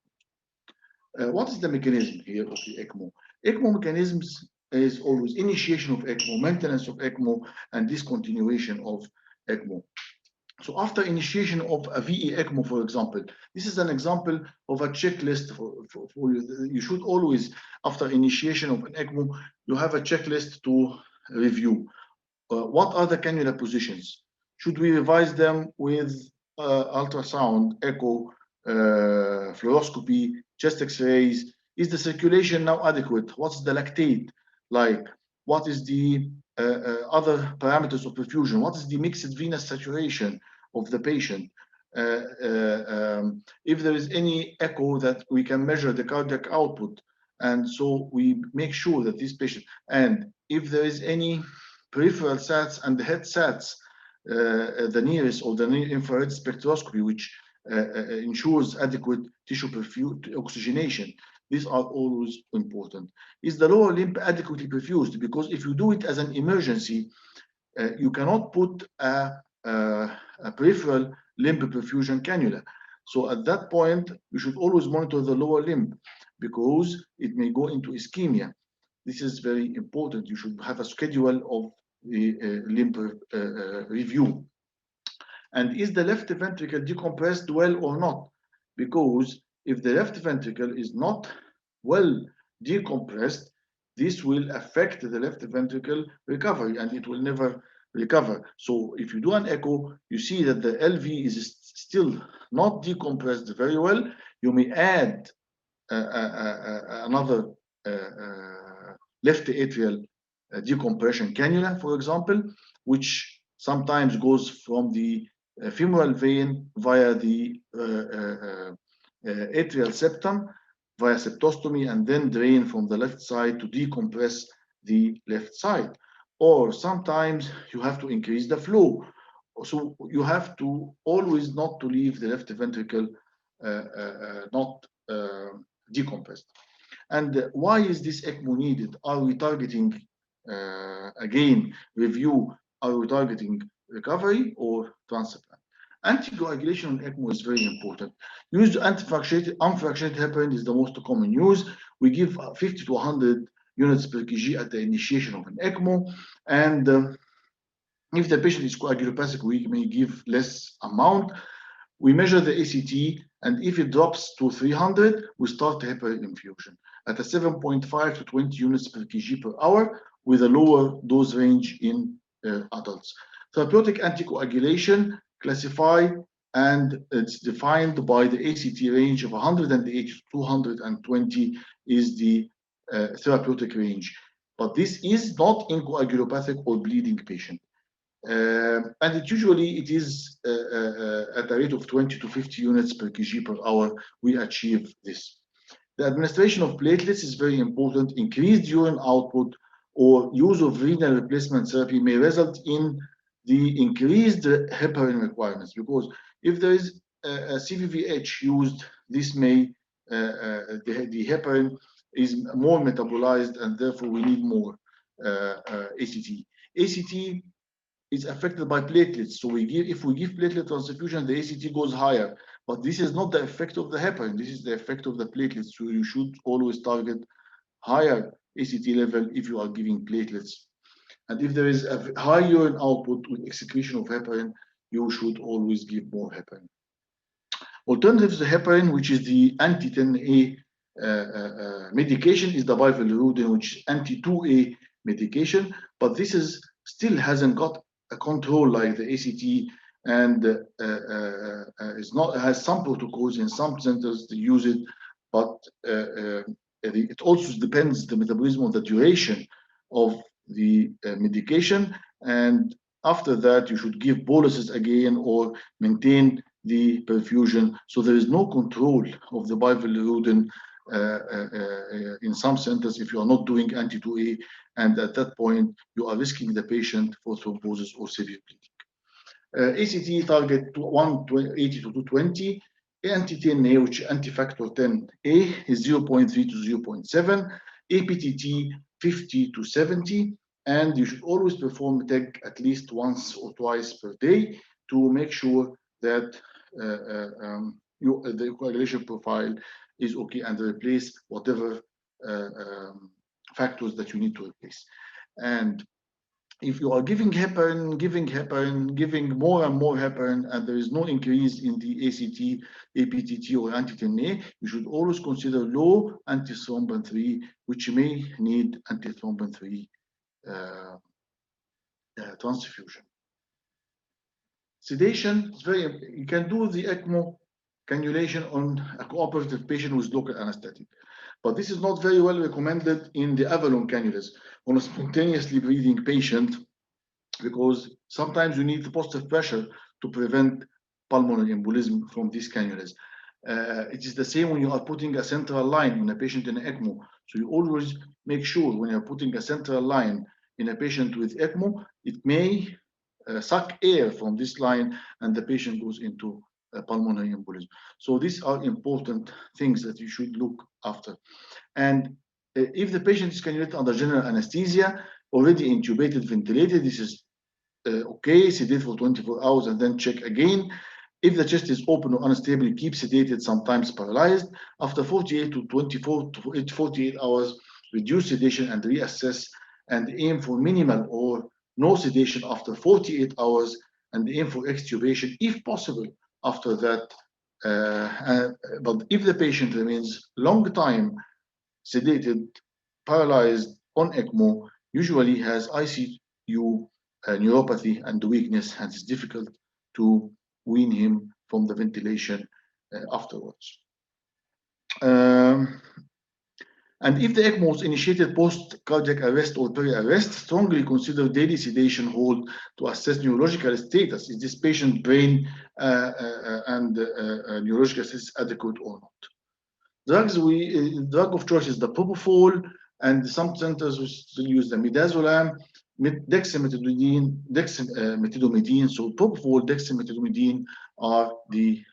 What is the mechanism here of the ECMO? ECMO mechanisms is always initiation of ECMO, maintenance of ECMO, and discontinuation of ECMO. So after initiation of a VE ECMO, for example, this is an example of a checklist for you. You should always, after initiation of an ECMO, you have a checklist to review. What are the cannula positions? Should we revise them with ultrasound, echo, fluoroscopy, chest X-rays? Is the circulation now adequate? What's the lactate like? What is the other parameters of perfusion? What is the mixed venous saturation of the patient? If there is any echo that we can measure the cardiac output, and so we make sure that this patient, and if there is any peripheral SATs and the head SATs, the nearest or the near infrared spectroscopy, which ensures adequate tissue oxygenation. These are always important. Is the lower limb adequately perfused? Because if you do it as an emergency, you cannot put a peripheral limb perfusion cannula. So at that point, you should always monitor the lower limb because it may go into ischemia. This is very important. You should have a schedule of the limb review. And is the left ventricle decompressed well or not? Because if the left ventricle is not well decompressed, this will affect the left ventricle recovery and it will never recover. So if you do an echo, you see that the LV is still not decompressed very well. You may add another left atrial decompression cannula, for example, which sometimes goes from the femoral vein via the atrial septum via septostomy and then drain from the left side to decompress the left side. Or sometimes you have to increase the flow. So you have to always not to leave the left ventricle not decompressed. And why is this ECMO needed? Are we targeting, again, review, are we targeting recovery or transplant? Anticoagulation on ECMO is very important. Use unfractionated heparin is the most common use. We give 50 to 100 units per kg at the initiation of an ECMO, and if the patient is coagulopathic, we may give less amount. We measure the ACT, and if it drops to 300, we start the heparin infusion at a 7.5 to 20 units per kg per hour with a lower dose range in adults. Therapeutic anticoagulation classified, and it's defined by the ACT range of 180 to 220 is the therapeutic range. But this is not in coagulopathic or bleeding patient. And it usually is at a rate of 20 to 50 units per kg per hour, we achieve this. The administration of platelets is very important. Increased urine output or use of renal replacement therapy may result in the increased heparin requirements, because if there is a CVVH used, this may, the heparin is more metabolized, and therefore we need more ACT. ACT is affected by platelets, so if we give platelet transfusion, the ACT goes higher, but this is not the effect of the heparin, this is the effect of the platelets, so you should always target higher ACT level if you are giving platelets. And if there is a high urine output with excretion of heparin, you should always give more heparin. Alternatives to heparin, which is the anti-10A medication, is the bivalirudin, which is anti-2A medication, but this is still hasn't got a control like the ACT, and has some protocols in some centers to use it, but it also depends the metabolism of the duration of the medication, and after that you should give boluses again or maintain the perfusion. So there is no control of the bivalirudin in some centers if you are not doing anti-2A, and at that point you are risking the patient for thrombosis or severe bleeding. ACT target 180 to 220. Anti-10A, which anti-factor 10A, is 0.3 to 0.7. APTT 50 to 70, and you should always perform TEG at least once or twice per day to make sure that the coagulation profile is okay, and replace whatever factors that you need to replace. And if you are giving heparin, giving more and more heparin, and there is no increase in the ACT, APTT, or anti-10A, you should always consider low antithrombin 3, which may need antithrombin 3 transfusion. Sedation is very, you can do the ECMO cannulation on a cooperative patient with local anesthetic, but this is not very well recommended in the Avalon cannulas on a spontaneously breathing patient, because sometimes you need the positive pressure to prevent pulmonary embolism from these cannulas. It is the same when you are putting a central line in a patient in ECMO. So you always make sure when you're putting a central line in a patient with ECMO, it may suck air from this line and the patient goes into pulmonary embolism. So these are important things that you should look after. And if the patient is cannulated under general anesthesia, already intubated, ventilated, this is okay, sedate for 24 hours and then check again. If the chest is open or unstable, keep sedated, sometimes paralyzed. After 48 to 48 hours, reduce sedation and reassess, and aim for minimal or no sedation after 48 hours, and aim for extubation if possible after that. But if the patient remains long time sedated, paralyzed on ECMO, usually has ICU neuropathy and weakness, and it's difficult to wean him from the ventilation afterwards. And if the ECMO was initiated post-cardiac arrest or peri-arrest, strongly consider daily sedation hold to assess neurological status. Is this patient brain and neurological status adequate or not? Drugs, drug of choice is the propofol, and some centers will still use the midazolam, dexmedetomidine. So propofol, dexmedetomidine are the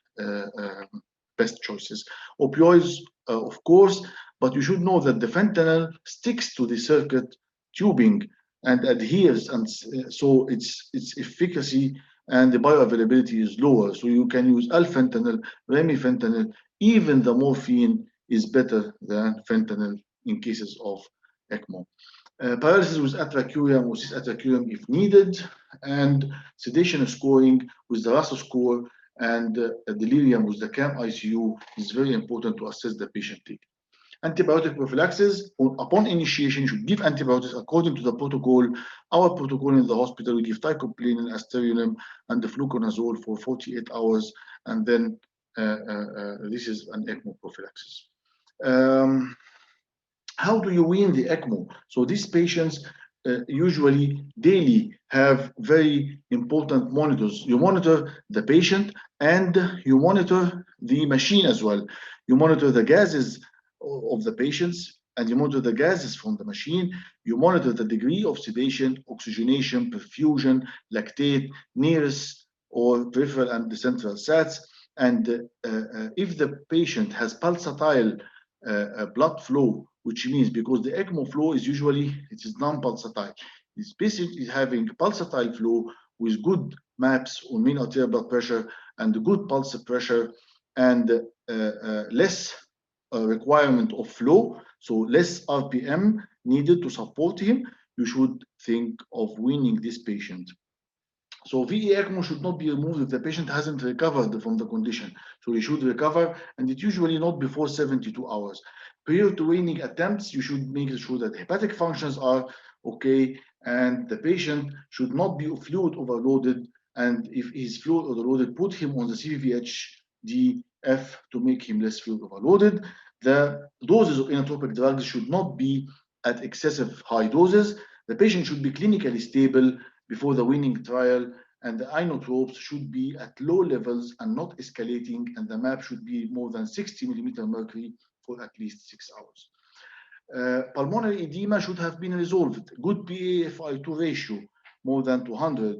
best choices. Opioids, of course, but you should know that the fentanyl sticks to the circuit tubing and adheres, and so its efficacy and the bioavailability is lower. So you can use alfentanil, remifentanil, even the morphine is better than fentanyl in cases of ECMO. Paralysis with atracurium or cis-atracurium if needed, and sedation scoring with the Russell score, and delirium with the CAM ICU is very important to assess the patient take. Antibiotic prophylaxis, upon initiation, you should give antibiotics according to the protocol. Our protocol in the hospital, we give teicoplanin, asterolinum, and the fluconazole for 48 hours, and then this is an ECMO prophylaxis. How do you wean the ECMO? So these patients usually daily have very important monitors. You monitor the patient and you monitor the machine as well. You monitor the gases of the patients and you monitor the gases from the machine. You monitor the degree of sedation, oxygenation, perfusion, lactate, nearest or peripheral and central sats. And if the patient has pulsatile blood flow, which means because the ECMO flow is usually, it is non-pulsatile. This patient is having pulsatile flow with good maps on mean arterial blood pressure and good pulse pressure and less requirement of flow, so less RPM needed to support him, you should think of weaning this patient. So VA ECMO should not be removed if the patient hasn't recovered from the condition. So he should recover, and it's usually not before 72 hours. Prior to weaning attempts, you should make sure that hepatic functions are okay, and the patient should not be fluid overloaded. And if he's fluid overloaded, put him on the CVHDF to make him less fluid overloaded. The doses of inotropic drugs should not be at excessive high doses. The patient should be clinically stable before the weaning trial, and the inotropes should be at low levels and not escalating, and the map should be more than 60 millimeter mercury for at least 6 hours. Pulmonary edema should have been resolved. Good PA-FI2 ratio, more than 200,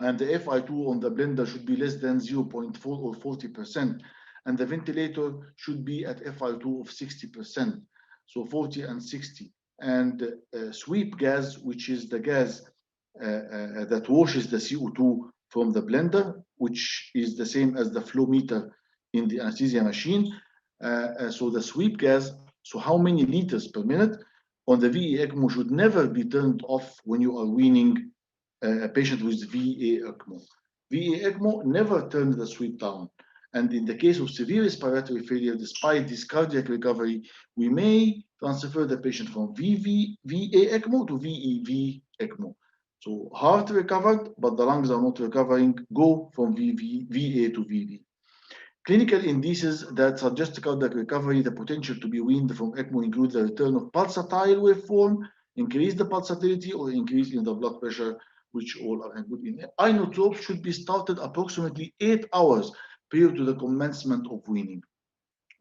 and the FI2 on the blender should be less than 0.4 or 40%, and the ventilator should be at FI2 of 60%, so 40 and 60. And sweep gas, which is the gas that washes the CO2 from the blender, which is the same as the flow meter in the anesthesia machine. So the sweep gas, so how many liters per minute on the VA ECMO should never be turned off when you are weaning a patient with VA ECMO. VA ECMO never turns the sweep down. And in the case of severe respiratory failure, despite this cardiac recovery, we may transfer the patient from VA ECMO to VEV ECMO. So heart recovered, but the lungs are not recovering, go from VA to VV. Clinical indices that suggest cardiac recovery, the potential to be weaned from ECMO include the return of pulsatile waveform, increase the pulsatility, or increase in the blood pressure, which all are good in. Inotropes should be started approximately 8 hours prior to the commencement of weaning.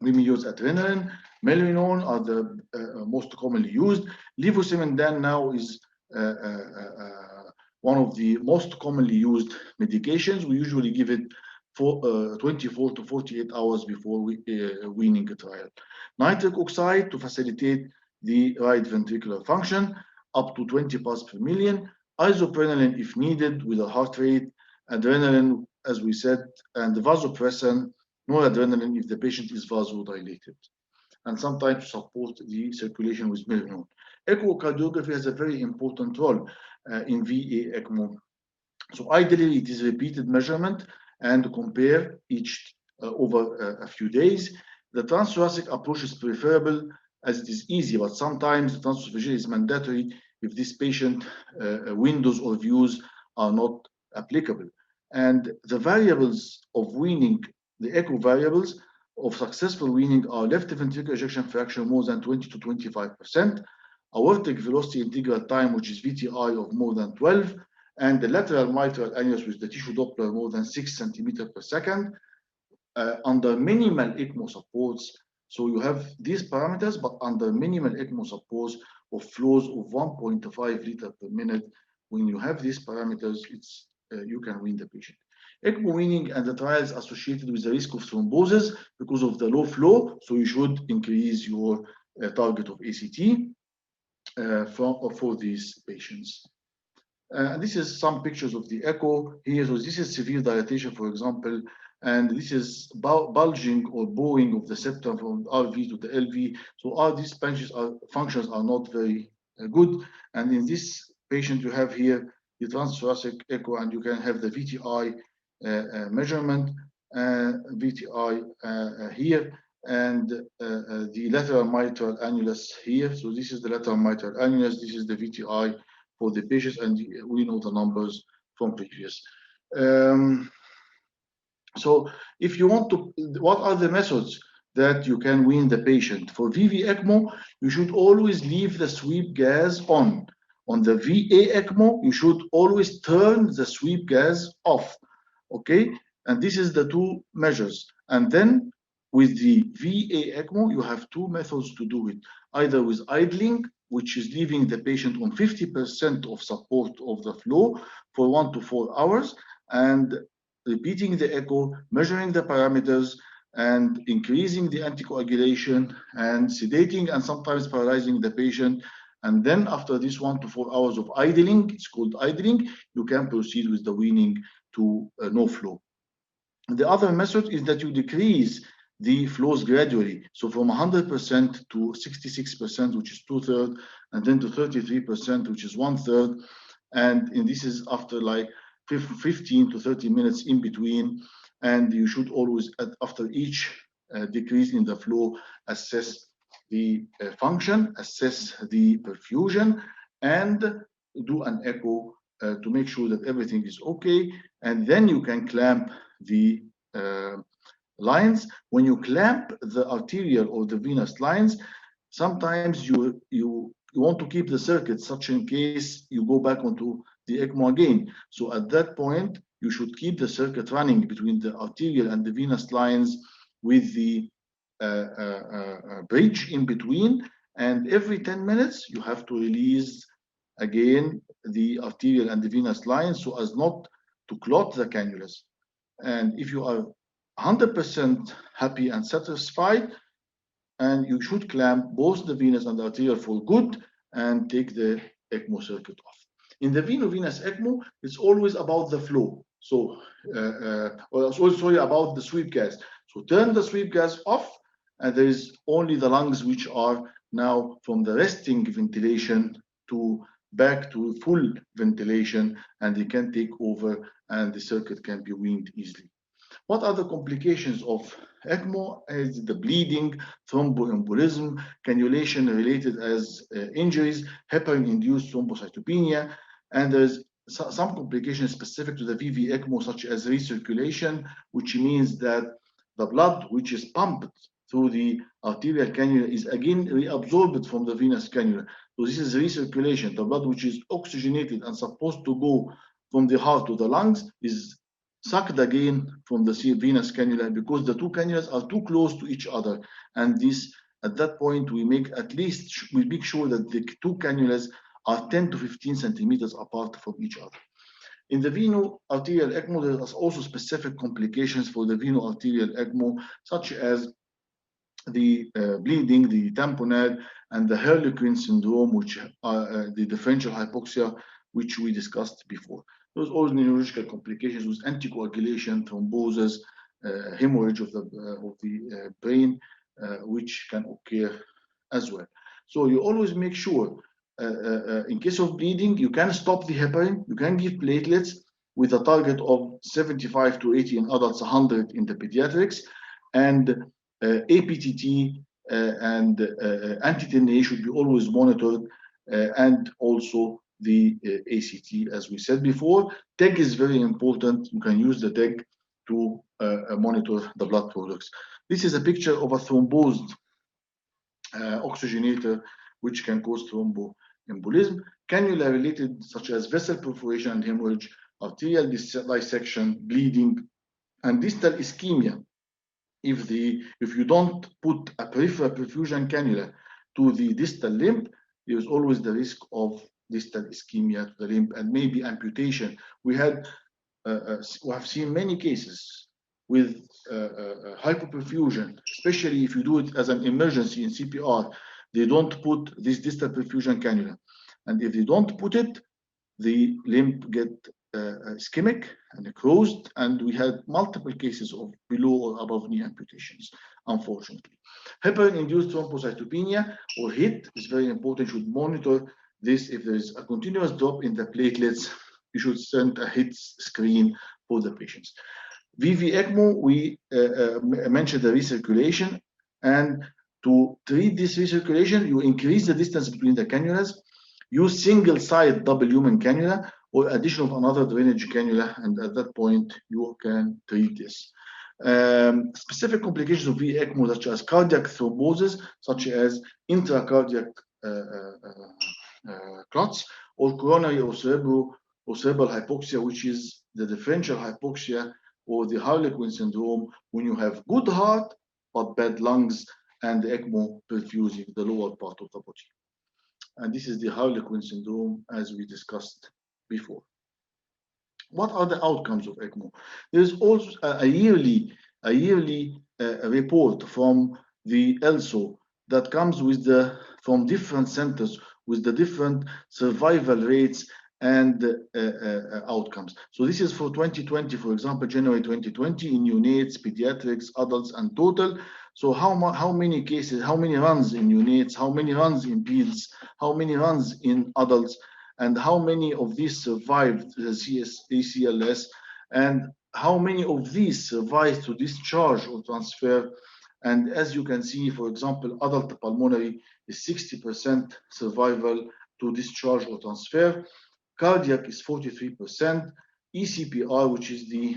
We may use adrenaline, melvinone are the most commonly used. Levosimendan now is one of the most commonly used medications. We usually give it for 24 to 48 hours before weaning a trial. Nitric oxide to facilitate the right ventricular function, up to 20 parts per million. Isoprenaline if needed with a heart rate. Adrenaline, as we said, and vasopressin, noradrenaline if the patient is vasodilated. And sometimes to support the circulation with melvinone. Echocardiography has a very important role in VA ECMO. So ideally, it is repeated measurement and compare each over a few days. The transthoracic approach is preferable as it is easy, but sometimes the transvaginal is mandatory if this patient windows or views are not applicable. And the variables of weaning, the echo variables of successful weaning are left ventricular ejection fraction more than 20 to 25%, aortic velocity integral time, which is VTI of more than 12, and the lateral mitral annulus with the tissue Doppler more than 6 centimeters per second, under minimal ECMO supports. So you have these parameters, but under minimal ECMO supports of flows of 1.5 liter per minute. When you have these parameters, it's you can wean the patient. ECMO weaning and the trials associated with the risk of thrombosis because of the low flow. So you should increase your target of ACT for these patients. This is some pictures of the echo here. So this is severe dilatation, for example, and this is bulging or bowing of the septum from RV to the LV. So all these functions are not very good. And in this patient, you have here the transthoracic echo, and you can have the VTI measurement, VTI here, and the lateral mitral annulus here. So this is the lateral mitral annulus. This is the VTI for the patients, and we know the numbers from previous. So if you want to, what are the methods that you can wean the patient? For VV ECMO, you should always leave the sweep gas on. On the VA ECMO, you should always turn the sweep gas off, okay? And this is the two measures. And then with the VA ECMO, you have two methods to do it, either with idling, which is leaving the patient on 50% of support of the flow for 1 to 4 hours, and repeating the echo, measuring the parameters, and increasing the anticoagulation, and sedating and sometimes paralyzing the patient. And then after this 1 to 4 hours of idling, it's called idling, you can proceed with the weaning to no flow. The other method is that you decrease the flows gradually. So from 100% to 66%, which is 2/3, and then to 33%, which is 1/3. And this is after like 15 to 30 minutes in between. And you should always, after each decrease in the flow, assess the function, assess the perfusion, and do an echo to make sure that everything is okay. And then you can clamp the lines. When you clamp the arterial or the venous lines, sometimes you want to keep the circuit such in case you go back onto the ECMO again. So at that point, you should keep the circuit running between the arterial and the venous lines with the bridge in between. And every 10 minutes, you have to release again the arterial and the venous lines so as not to clot the cannulas. And if you are 100% happy and satisfied, and you should clamp both the venous and the arterial for good and take the ECMO circuit off. In the veno-venous ECMO, it's always about the flow. So, sorry, about the sweep gas. So turn the sweep gas off, and there is only the lungs which are now from the resting ventilation to back to full ventilation, and they can take over, and the circuit can be weaned easily. What are the complications of ECMO? Is the bleeding, thromboembolism, cannulation related as injuries, heparin-induced thrombocytopenia, and there's some complications specific to the VV ECMO, such as recirculation, which means that the blood which is pumped through the arterial cannula is again reabsorbed from the venous cannula. So this is recirculation. The blood which is oxygenated and supposed to go from the heart to the lungs is sucked again from the venous cannula because the two cannulas are too close to each other. And this, at that point, we make sure that the two cannulas are 10 to 15 centimeters apart from each other. In the veno-arterial ECMO, there are also specific complications for the veno-arterial ECMO, such as the bleeding, the tamponade, and the harlequin syndrome, which are the differential hypoxia, which we discussed before. Those are neurological complications with anticoagulation, thrombosis, hemorrhage of the brain, which can occur as well. So you always make sure, in case of bleeding, you can stop the heparin, you can give platelets with a target of 75 to 80 in adults, 100 in the pediatrics, and APTT and anti-TNA should be always monitored, and also the ACT, as we said before. TEG is very important. You can use the TEG to monitor the blood products. This is a picture of a thrombosed oxygenator, which can cause thromboembolism. Cannula related, such as vessel perforation and hemorrhage, arterial dissection, bleeding, and distal ischemia. If you don't put a peripheral perfusion cannula to the distal limb, there is always the risk of distal ischemia to the limb and maybe amputation. We have seen many cases with hypoperfusion, especially if you do it as an emergency in CPR. They don't put this distal perfusion cannula, and if they don't put it, the limb get ischemic and closed, and we had multiple cases of below or above knee amputations, unfortunately. Heparin-induced thrombocytopenia or HIT is very important. You should monitor this. If there is a continuous drop in the platelets, you should send a HIT screen for the patients. VV ECMO, we mentioned the recirculation, and to treat this recirculation, you increase the distance between the cannulas, use single-side double lumen cannula or addition of another drainage cannula, and at that point you can treat this. Specific complications of VV ECMO, such as cardiac thrombosis, such as intracardiac clots, or coronary or cerebral hypoxia, which is the differential hypoxia or the harlequin syndrome, when you have good heart but bad lungs and the ECMO perfusing the lower part of the body. And this is the harlequin syndrome, as we discussed before. What are the outcomes of ECMO? There's also a yearly report from the ELSO that comes with from different centers with the different survival rates and outcomes. So this is for 2020, for example, January 2020 in neonates, pediatrics, adults, and total. So how many cases, how many runs in neonates, how many runs in peds, how many runs in adults, and how many of these survived the ECLS, and how many of these survived to discharge or transfer. And as you can see, for example, adult pulmonary is 60% survival to discharge or transfer. Cardiac is 43%. ECPR, which is the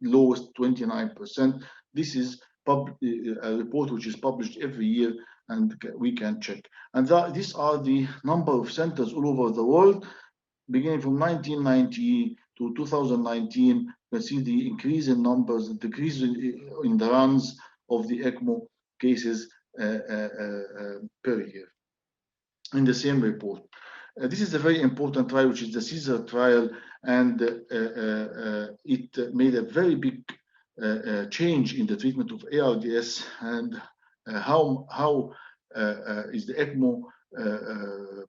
lowest, 29%. This is a report which is published every year, and we can check. And these are the number of centers all over the world, beginning from 1990 to 2019. You can see the increase in numbers, the decrease in the runs of the ECMO cases per year in the same report. This is a very important trial, which is the CESAR trial, and it made a very big change in the treatment of ARDS, and how is the ECMO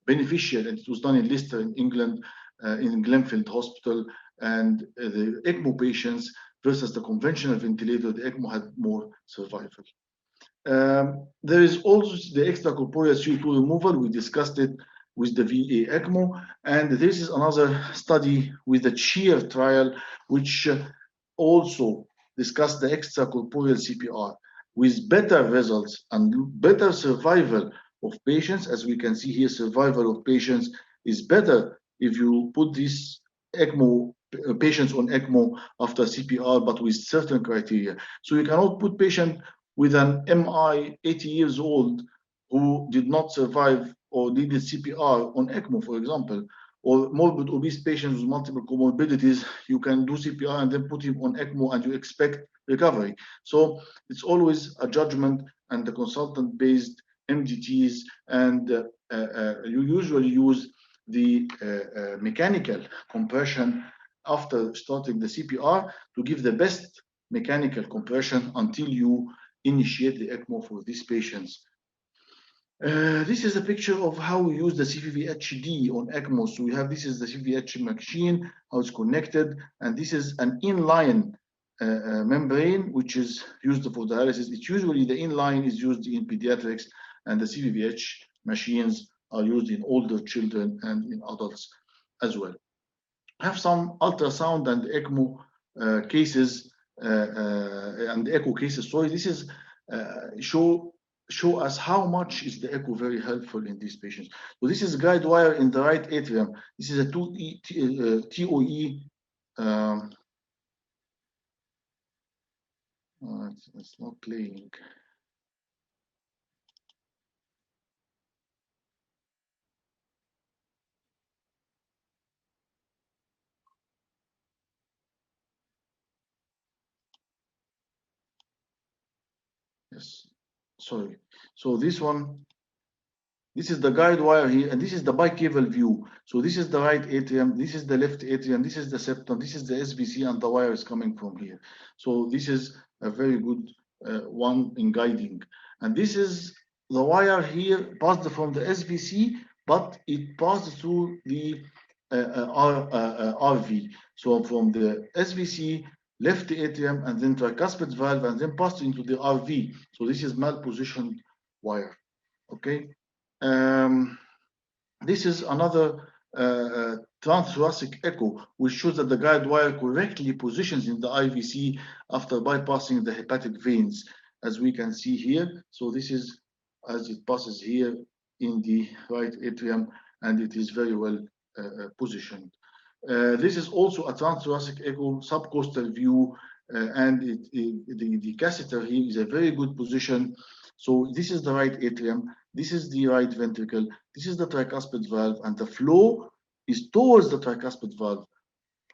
beneficial. And it was done in Leicester, in England, in Glenfield Hospital, and the ECMO patients versus the conventional ventilator, the ECMO had more survival. There is also the extracorporeal CO2 removal. We discussed it with the VA ECMO, and this is another study with the CHEER trial, which also discussed the extracorporeal CPR with better results and better survival of patients. As we can see here, survival of patients is better if you put these ECMO patients on ECMO after CPR, but with certain criteria. So you cannot put patient with an MI 80 years old who did not survive or needed CPR on ECMO, for example, or morbid obese patients with multiple comorbidities. You can do CPR and then put him on ECMO and you expect recovery. So it's always a judgment and the consultant-based MDTs, and you usually use the mechanical compression after starting the CPR to give the best mechanical compression until you initiate the ECMO for these patients. This is a picture of how we use the CVVHD on ECMO. So we have, this is the CVVH machine, how it's connected, and this is an inline membrane which is used for dialysis. It's usually the inline is used in pediatrics, and the CVVH machines are used in older children and in adults as well. I have some ultrasound and ECMO cases and echo cases. So this is show us how much is the echo very helpful in these patients. So this is a guide wire in the right atrium. This is a TOE. It's not playing. Yes, sorry. So this one, this is the guide wire here, and this is the bicable view. So this is the right atrium, this is the left atrium, this is the septum, this is the SVC, and the wire is coming from here. So this is a very good one in guiding. And this is the wire here passed from the SVC, but it passed through the RV. So from the SVC, left the atrium, and then tricuspid valve, and then passed into the RV. So this is malpositioned wire. Okay. This is another transthoracic echo, which shows that the guide wire correctly positions in the IVC after bypassing the hepatic veins, as we can see here. So this is as it passes here in the right atrium, and it is very well positioned. This is also a transthoracic echo, subcostal view, and the catheter here is a very good position. So this is the right atrium, this is the right ventricle, this is the tricuspid valve, and the flow is towards the tricuspid valve,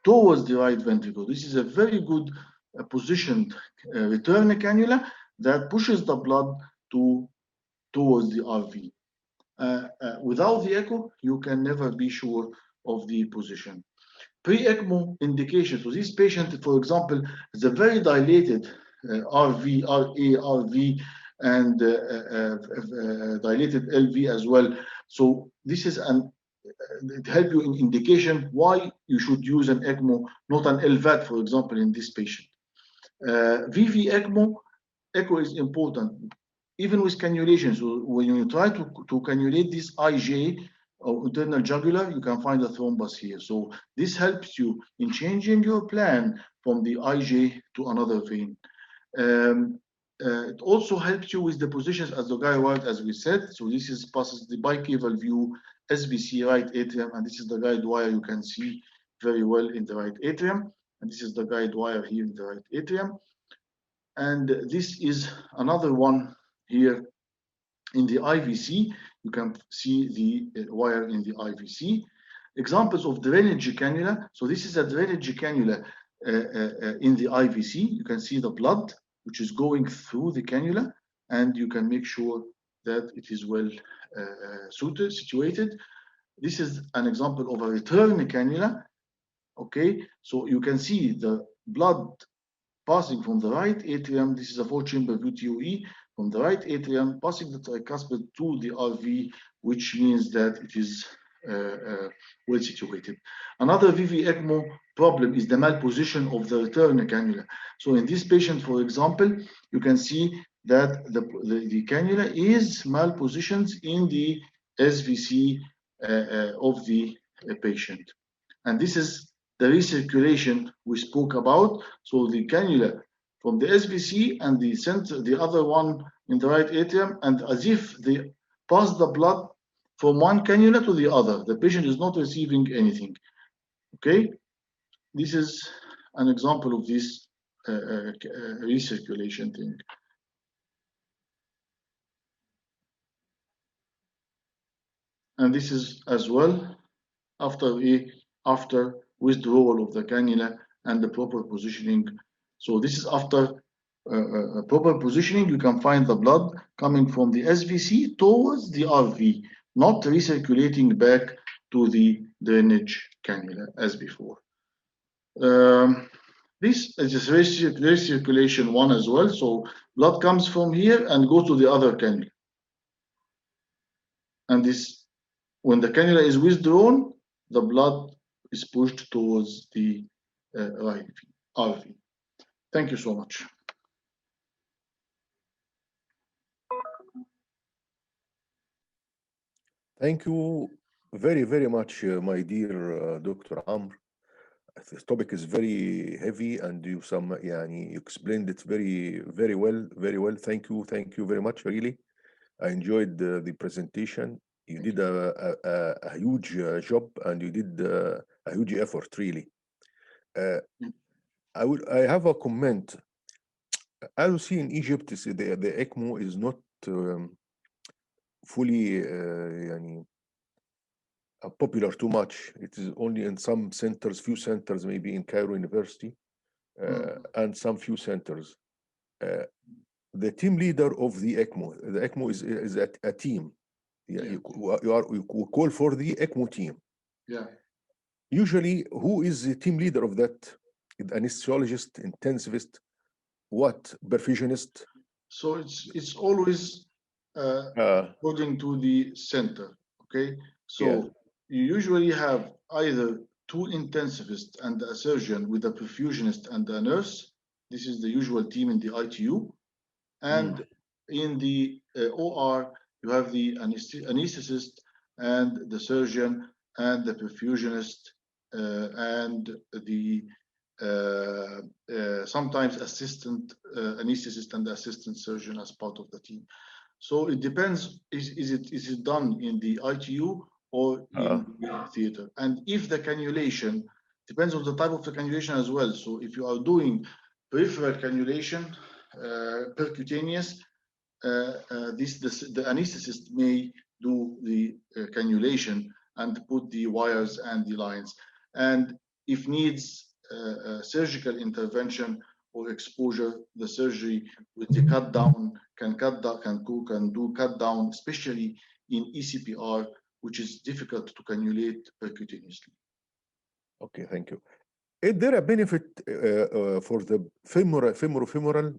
towards the right ventricle. This is a very good positioned return cannula that pushes the blood towards the RV. Without the echo, you can never be sure of the position. Pre-ECMO indication. So this patient, for example, is a very dilated RV, RA, RV, and dilated LV as well. So this is it helps you in indication why you should use an ECMO, not an LVAD, for example, in this patient. VV ECMO, echo is important, even with cannulation. So when you try to cannulate this IJ, or internal jugular, you can find a thrombus here. So this helps you in changing your plan from the IJ to another vein. It also helps you with the positions as the guide wire, as we said. So this is passes the bicaval view, SVC right atrium, and this is the guide wire you can see very well in the right atrium. And this is the guide wire here in the right atrium. And this is another one here in the IVC. You can see the wire in the IVC. Examples of drainage cannula. So this is a drainage cannula in the IVC. You can see the blood which is going through the cannula, and you can make sure that it is well situated. This is an example of a return cannula. Okay, so you can see the blood passing from the right atrium. This is a 4-chamber VTOE from the right atrium, passing the tricuspid to the RV, which means that it is well situated. Another VV ECMO problem is the malposition of the return cannula. So in this patient, for example, you can see that the cannula is malpositioned in the SVC of the patient. And this is the recirculation we spoke about. So the cannula from the SVC and the center, the other one in the right atrium, and as if they pass the blood from one cannula to the other. The patient is not receiving anything. Okay, this is an example of this recirculation thing. And this is as well after withdrawal of the cannula and the proper positioning. So this is after proper positioning. You can find the blood coming from the SVC towards the RV, not recirculating back to the drainage cannula as before. This is recirculation one as well. So blood comes from here and goes to the other cannula. And this, when the cannula is withdrawn, the blood is pushed towards the right RV. Thank you so much. Thank you very, very much, my dear Dr. Amr. This topic is very heavy, and you you explained it very, very well, very well. Thank you very much. Really, I enjoyed the presentation. You did a huge job, and you did a huge effort. Really, I have a comment. As you see in Egypt, the ECMO is not fully popular too much. It is only in some centers, few centers, maybe in Cairo University, and some few centers. The team leader of the ECMO is a team. Yeah, you call for the ECMO team. Yeah. Usually, who is the team leader of that? Anesthesiologist, intensivist, what? Perfusionist? So it's always according to the center. Okay. So you usually have either two intensivists and a surgeon with a perfusionist and a nurse. This is the usual team in the ITU. And in the OR, you have the anesthetist and the surgeon and the perfusionist and the sometimes assistant anesthetist and the assistant surgeon as part of the team. So it depends, is it done in the ITU or in the theater? And if the cannulation, depends on the type of the cannulation as well. So if you are doing peripheral cannulation, percutaneous, the anesthetist may do the cannulation and put the wires and the lines. And if needs surgical intervention or exposure, the surgery with the cut down can do cut down, especially in ECPR, which is difficult to cannulate percutaneously. Okay, thank you. Is there a benefit for the femoral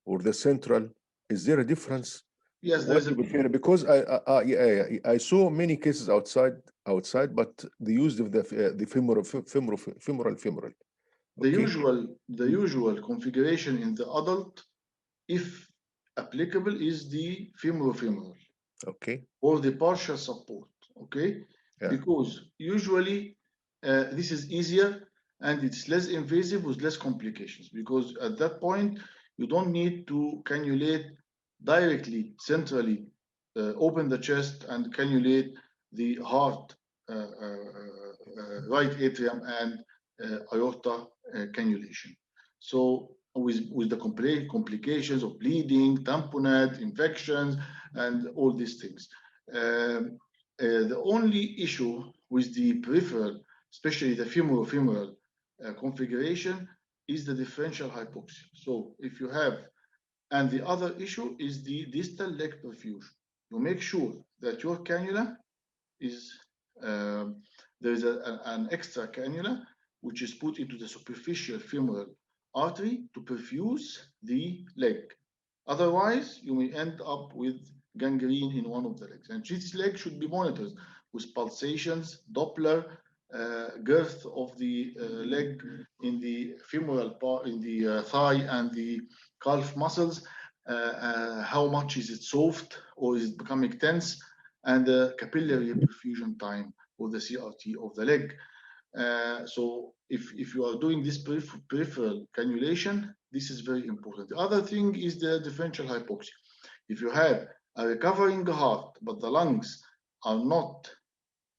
or the central? Is there a difference? Yes, there is a because I saw many cases outside, but the use of the femoral. The usual configuration in the adult, if applicable, is the femoral. Okay. Or the partial support. Okay. Yeah. Because usually this is easier and it's less invasive with less complications, because at that point you don't need to cannulate directly centrally, open the chest and cannulate the heart, right atrium and aorta cannulation. So with the complications of bleeding, tamponade, infections, and all these things. The only issue with the peripheral, especially the femoral configuration, is the differential hypoxia. So if you have, and the other issue is the distal leg perfusion. You make sure that your cannula is, there is an extra cannula which is put into the superficial femoral artery to perfuse the leg. Otherwise, you may end up with gangrene in one of the legs. And this leg should be monitored with pulsations, Doppler, girth of the leg in the femoral part, in the thigh and the calf muscles, how much is it soft or is it becoming tense, and the capillary perfusion time or the CRT of the leg. So if you are doing this peripheral cannulation, this is very important. The other thing is the differential hypoxia. If you have a recovering heart, but the lungs are not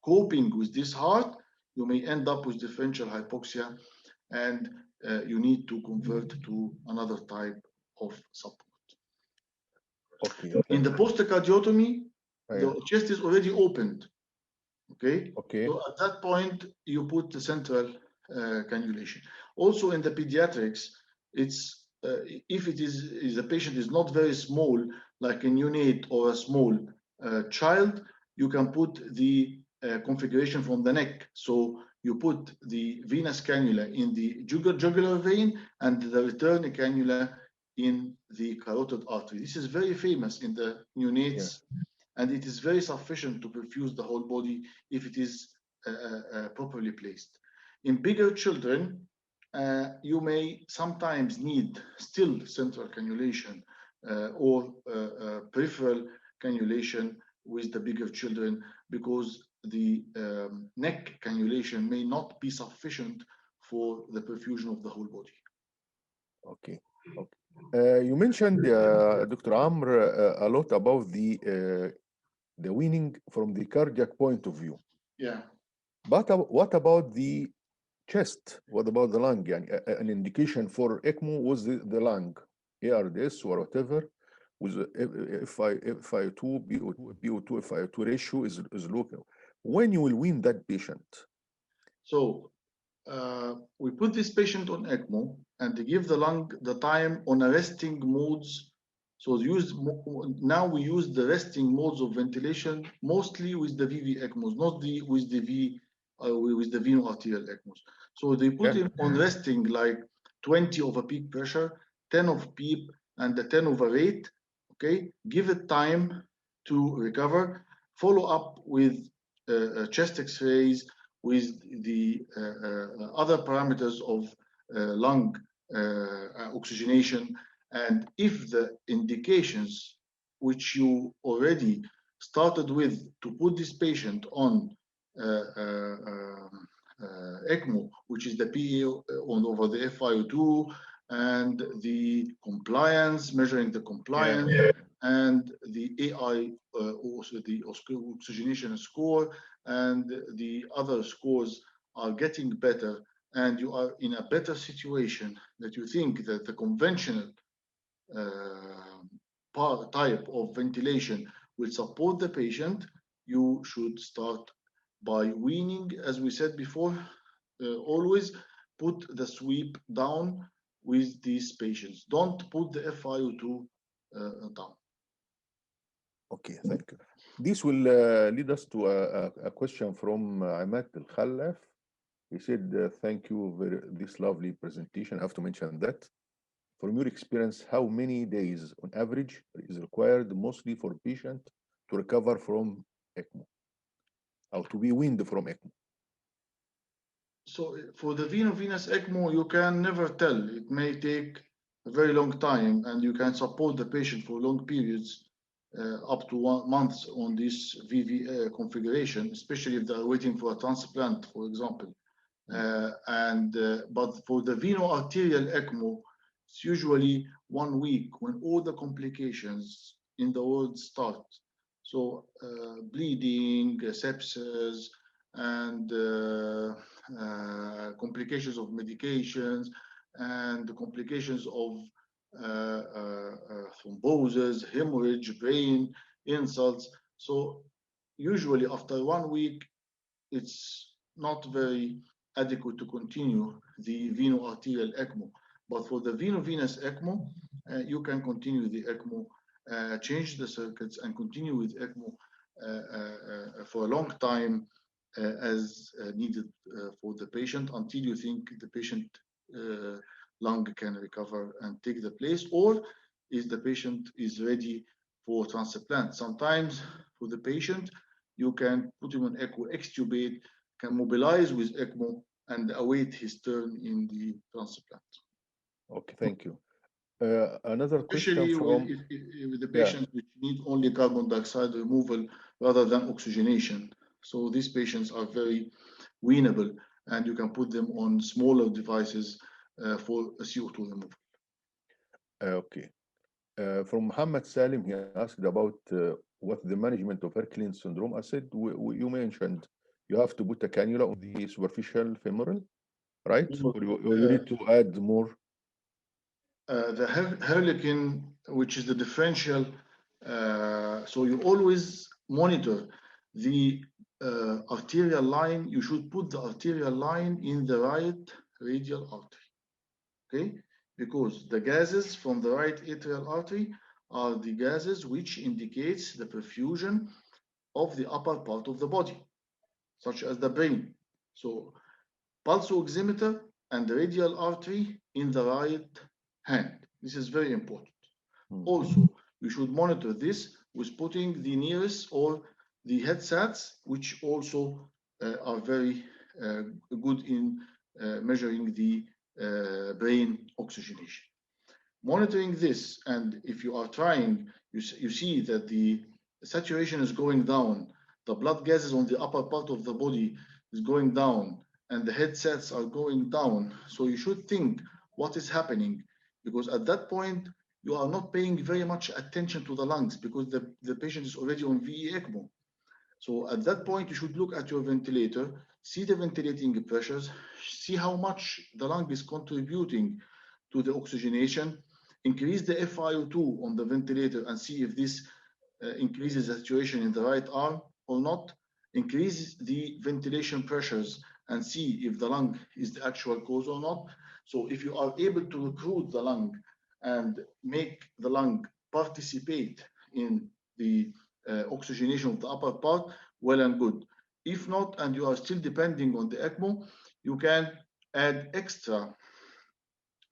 coping with this heart, you may end up with differential hypoxia, and you need to convert to another type of support. Okay. In the post-cardiotomy, the chest is already opened. Okay. So at that point, you put the central cannulation. Also in the pediatrics, it's if it is the patient is not very small, like a neonate or a small child, you can put the configuration from the neck. So you put the venous cannula in the jugular vein and the return cannula in the carotid artery. This is very famous in the neonates. Yeah. And it is very sufficient to perfuse the whole body if it is properly placed. In bigger children, you may sometimes need still central cannulation or peripheral cannulation with the bigger children, because the neck cannulation may not be sufficient for the perfusion of the whole body. Okay. You mentioned, Dr. Amr, a lot about the weaning from the cardiac point of view. Yeah. But what about the chest? What about the lung? An indication for ECMO was the lung, ARDS or whatever. With FiO2, PO2, FiO2 ratio is low. When you will wean that patient? So we put this patient on ECMO and give the lung the time on a resting modes. So now we use the resting modes of ventilation mostly with the VV ECMOs, not with the veno arterial ECMOs. So they put him on resting, like 20 over peak pressure, 10 of PEEP, and the 10 over rate. Okay, give it time to recover. Follow up with chest X-rays, with the other parameters of lung oxygenation, and if the indications which you already started with to put this patient on ECMO, which is the PA over the FiO2, and the compliance, measuring the compliance, and the AI, also the oxygenation score, and the other scores are getting better, and you are in a better situation that you think that the conventional type of ventilation will support the patient, you should start by weaning, as we said before. Always put the sweep down with these patients. Don't put the FiO2 down. Okay, thank you. This will lead us to a question from Ahmed Al-Khallaf. He said, thank you for this lovely presentation. I have to mention that. From your experience, how many days on average is required mostly for patient to recover from ECMO, or to be weaned from ECMO? So for the veno-venous ECMO, you can never tell. It may take a very long time, and you can support the patient for long periods, up to 1 month on this VV configuration, especially if they're waiting for a transplant, for example. But for the veno-arterial ECMO, it's usually 1 week when all the complications in the world start. So bleeding, sepsis, and complications of medications, and the complications of thrombosis, hemorrhage, brain insults. So usually after 1 week, it's not very adequate to continue the veno-arterial ECMO. But for the veno-venous ECMO, you can continue the ECMO, change the circuits, and continue with ECMO for a long time as needed for the patient, until you think the patient lung can recover and take the place, or if the patient is ready for transplant. Sometimes for the patient, you can put him on echo, extubate, can mobilize with ECMO, and await his turn in the transplant. Okay, thank you. Another question Especially from with the patients which need only carbon dioxide removal rather than oxygenation. So these patients are very weanable, and you can put them on smaller devices for a CO2 removal. Okay. From Muhammad Salim, he asked about what the management of Harlequin syndrome. I said you mentioned you have to put a cannula on the superficial femoral, right? Or you need to add more? The harlequin, which is the differential, so you always monitor the arterial line. You should put the arterial line in the right radial artery, okay? Because the gases from the right atrial artery are the gases which indicates the perfusion of the upper part of the body, such as the brain. So pulse oximeter and the radial artery in the right hand. This is very important. Also, you should monitor this with putting the nearest or the headsets, which also are very good in measuring the brain oxygenation. Monitoring this, and if you are trying, you see that the saturation is going down, the blood gases on the upper part of the body is going down, and the headsets are going down. So you should think what is happening, because at that point, you are not paying very much attention to the lungs, because the patient is already on VE ECMO. So at that point, you should look at your ventilator, see the ventilating pressures, see how much the lung is contributing to the oxygenation, increase the FiO2 on the ventilator and see if this increases the saturation in the right arm or not, increase the ventilation pressures and see if the lung is the actual cause or not. So if you are able to recruit the lung and make the lung participate in the oxygenation of the upper part, well and good. If not, and you are still depending on the ECMO, you can add extra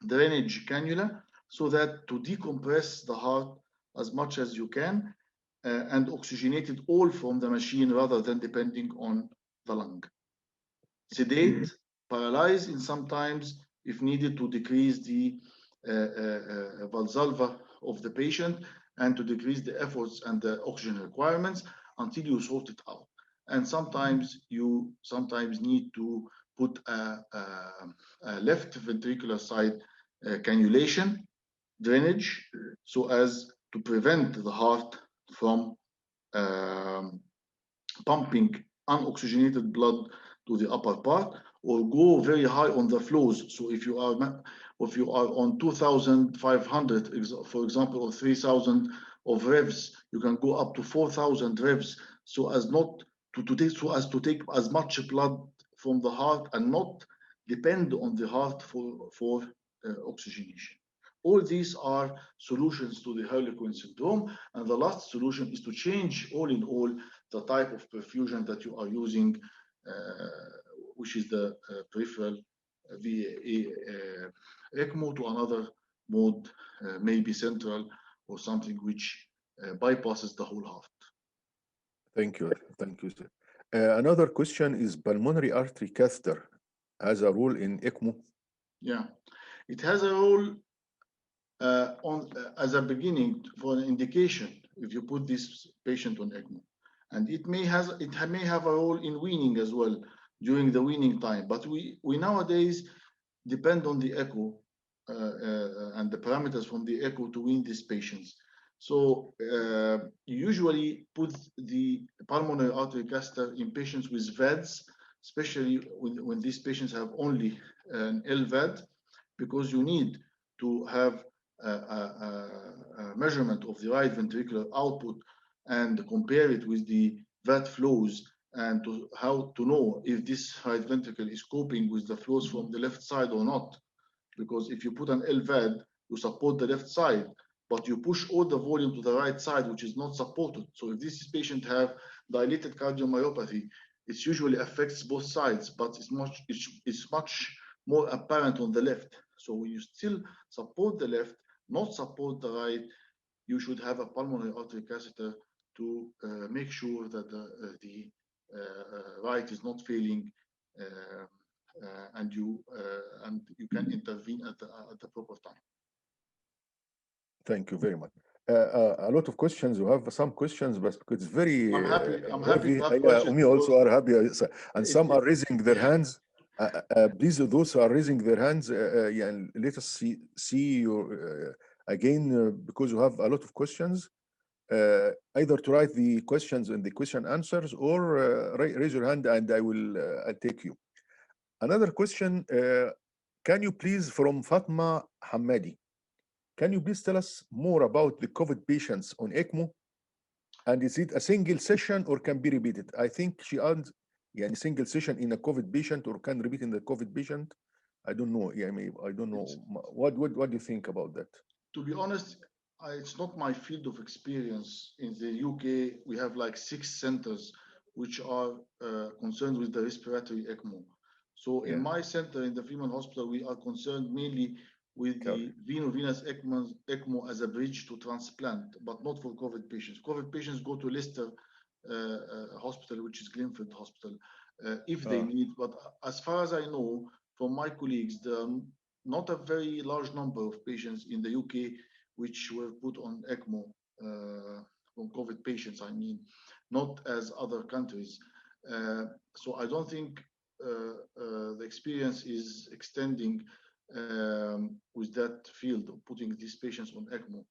drainage cannula so that to decompress the heart as much as you can, and oxygenated all from the machine rather than depending on the lung. Sedate, paralyze, and sometimes, if needed, to decrease the valsalva of the patient and to decrease the efforts and the oxygen requirements until you sort it out. And sometimes you need to put a left ventricular side cannulation, drainage, so as to prevent the heart from pumping unoxygenated blood to the upper part, or go very high on the flows. So if you are on 2,500, for example, or 3,000 of revs, you can go up to 4,000 revs, so as to take as much blood from the heart and not depend on the heart for oxygenation. All these are solutions to the harlequin syndrome, and the last solution is to change, all in all, the type of perfusion that you are using, which is the peripheral ECMO, to another mode, maybe central or something which bypasses the whole heart. Thank you, sir. Another question is pulmonary artery catheter has a role in ECMO? Yeah, it has a role as a beginning for an indication if you put this patient on ECMO, and it may have a role in weaning as well during the weaning time. But we nowadays depend on the echo and the parameters from the echo to wean these patients. So usually put the pulmonary artery catheter in patients with VADs, especially when these patients have only an LVAD, because you need to have a measurement of the right ventricular output and compare it with the VAD flows, and how to know if this right ventricle is coping with the flows from the left side or not. Because if you put an LVAD, you support the left side, but you push all the volume to the right side, which is not supported. So if this patient have dilated cardiomyopathy, it usually affects both sides, but it's much more apparent on the left. So when you still support the left, not support the right, you should have a pulmonary artery catheter to make sure that the right is not failing, and you can intervene at the proper time. Thank you very much. A lot of questions. You have some questions, but it's very. I'm happy to have questions. We also are happy, and some are raising their hands. Please, those who are raising their hands, yeah, let us see your again, because you have a lot of questions. Either to write the questions in the question answers, or raise your hand and I'll take you. Another question, can you please, from Fatma Hamadi, can you please tell us more about the COVID patients on ECMO? And is it a single session or can be repeated? I think she asked, yeah, single session in a COVID patient or can repeat in the COVID patient. I don't know. Yeah, I don't know. What do you think about that? To be honest, it's not my field of experience. In the UK, we have like 6 centers which are concerned with the respiratory ECMO. So in my center, in the Freeman Hospital, we are concerned mainly with the veno-venous ECMO as a bridge to transplant, but not for COVID patients. COVID patients go to Leicester Hospital, which is Glenfield Hospital, if they need. But as far as I know from my colleagues, there are not a very large number of patients in the UK which were put on ECMO from COVID patients, I mean, not as other countries. So I don't think the experience is extending with that field of putting these patients on ECMO.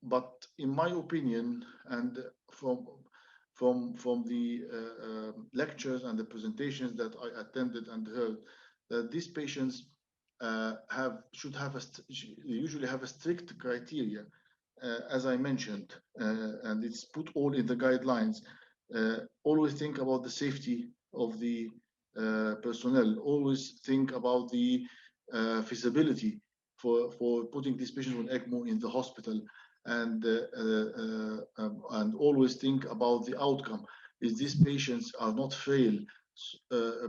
But in my opinion, and from the lectures and the presentations that I attended and heard, that these patients usually have a strict criteria, as I mentioned, and it's put all in the guidelines. Always think about the safety of the personnel. Always think about the feasibility for putting these patients on ECMO in the hospital, and always think about the outcome. Is these patients are not frail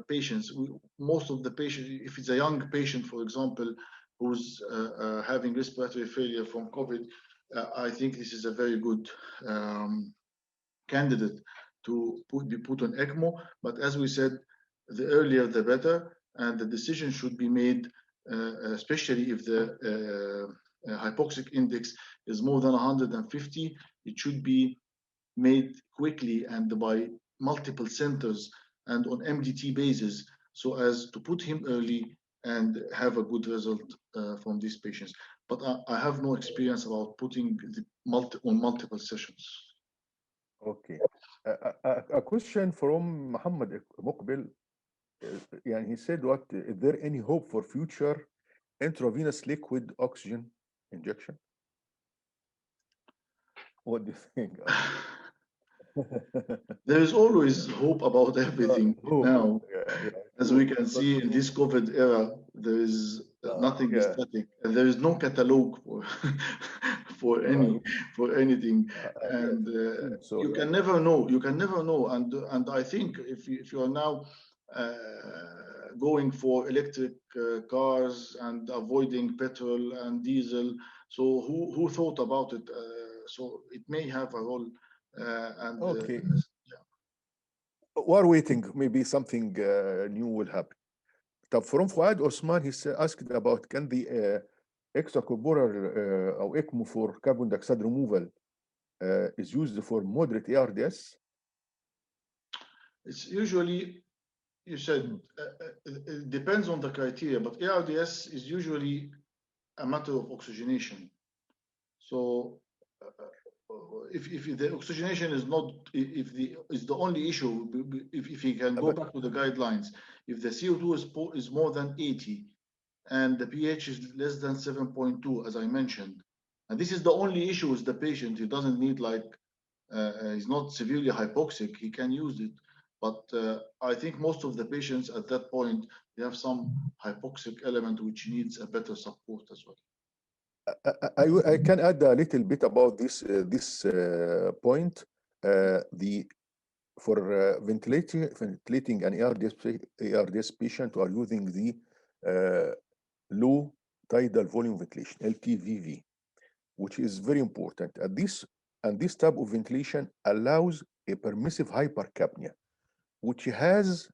patients? Most of the patients, if it's a young patient, for example, who's having respiratory failure from COVID, I think this is a very good candidate to be put on ECMO. But as we said, the earlier the better, and the decision should be made, especially if the hypoxic index is more than 150. It should be made quickly and by multiple centers and on MDT basis, so as to put him early and have a good result from these patients. But I have no experience about putting on multiple sessions. Okay. A question from Muhammad Muqbil. And he said, "What is there any hope for future intravenous liquid oxygen injection?" What do you think? There is always hope about everything now. As we can see in this COVID era, there is nothing static, and there is no catalog for anything, and you can never know. You can never know, and I think if you are now going for electric cars and avoiding petrol and diesel, so who thought about it? So it may have a role. Okay. We're waiting. Maybe something new will happen. From Fuad Osman, he asked about, can the extracorporeal or ECMO for carbon dioxide removal is used for moderate ARDS? It's usually, you said, it depends on the criteria, but ARDS is usually a matter of oxygenation. So if the oxygenation is not, is the only issue, if he can go back to the guidelines, if the CO2 is more than 80 and the pH is less than 7.2, as I mentioned, and this is the only issue with the patient, he doesn't need like, he's not severely hypoxic, he can use it. But I think most of the patients at that point, they have some hypoxic element which needs a better support as well. I can add a little bit about this point. For ventilating an ARDS patient, we are using the low tidal volume ventilation, LTVV, which is very important. And this type of ventilation allows a permissive hypercapnia, which has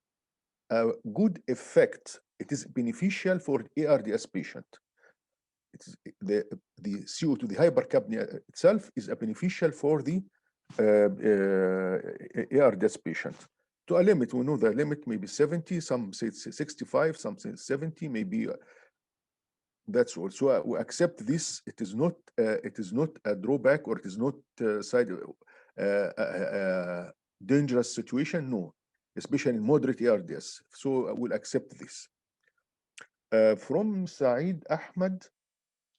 a good effect. It is beneficial for ARDS patient. It's the CO2, the hypercapnia itself is a beneficial for the ARDS patient. To a limit, we know the limit may be 70, some say it's 65, some say 70, maybe. That's all. So we accept this. It is not a drawback, or it is not dangerous situation. No, especially in moderate ARDS. So I will accept this. From Saeed Ahmed,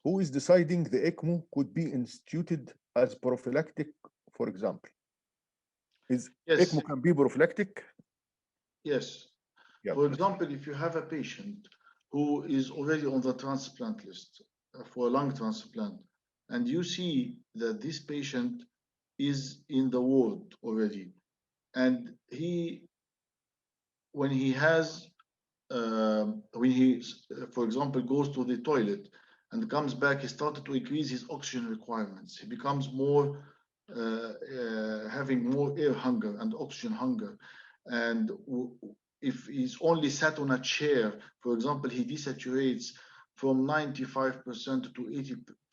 who is deciding the ECMO could be instituted as prophylactic, for example? Yes. ECMO can be prophylactic? Yes. Yeah. For example, if you have a patient who is already on the transplant list for a lung transplant, and you see that this patient is in the ward already, and when he, for example, goes to the toilet and comes back, he started to increase his oxygen requirements. He becomes more, having more air hunger and oxygen hunger. And if he's only sat on a chair, for example, he desaturates from 95% to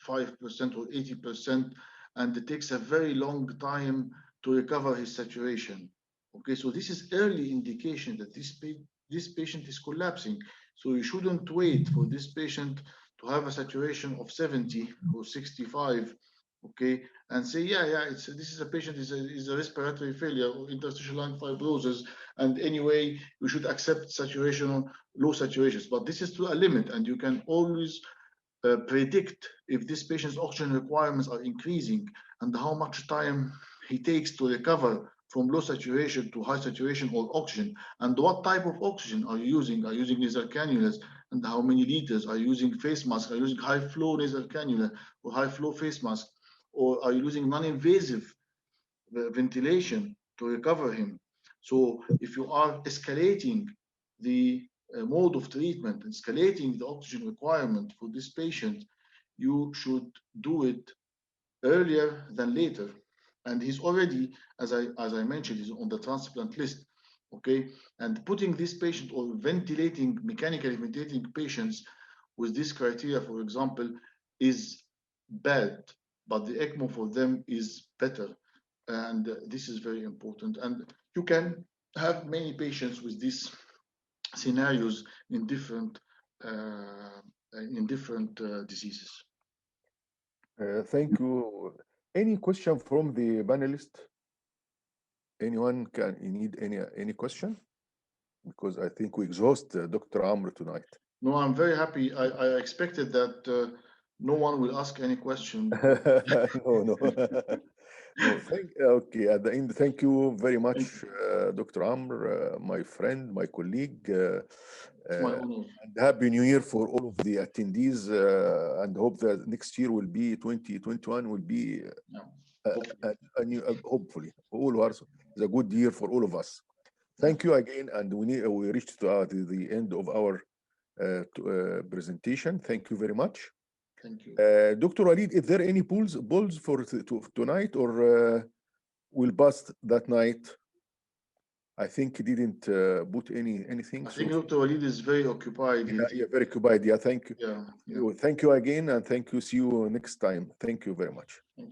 85% or 80%, and it takes a very long time to recover his saturation. Okay, so this is early indication that this patient is collapsing. So you shouldn't wait for this patient to have a saturation of 70 or 65, okay, and say, this is a patient is a respiratory failure or interstitial lung fibrosis, and anyway, you should accept saturation on low saturations. But this is to a limit, and you can always predict if this patient's oxygen requirements are increasing and how much time he takes to recover from low saturation to high saturation or oxygen, and what type of oxygen are you using? Are you using nasal cannulas, and how many liters? Are you using face mask? Are you using high flow nasal cannula or high flow face mask? Or are you using non-invasive ventilation to recover him? So if you are escalating the mode of treatment, escalating the oxygen requirement for this patient, you should do it earlier than later. And he's already, as I mentioned, he's on the transplant list. Okay, and putting this patient or mechanically ventilating patients with this criteria, for example, is bad, but the ECMO for them is better. And this is very important. And you can have many patients with these scenarios in different diseases. Thank you. Any question from the panelist? Anyone can need any question? Because I think we exhaust Dr. Amr tonight. No, I'm very happy. I expected that no one will ask any question. No. No, okay, at the end, thank you very much, Dr. Amr, my friend, my colleague. My honor. And Happy New Year for all of the attendees, and hope that next year will be 2021 will be hopefully all was a good year for all of us. Thank you again, and we reached the end of our presentation. Thank you very much. Thank you. Dr. Walid, is there any polls for tonight, or will pass that night? I think he didn't put anything. I think Dr. Walid is very occupied. Yeah, very occupied. Yeah, thank you. Yeah. Thank you again, and thank you. See you next time. Thank you very much. Thank you.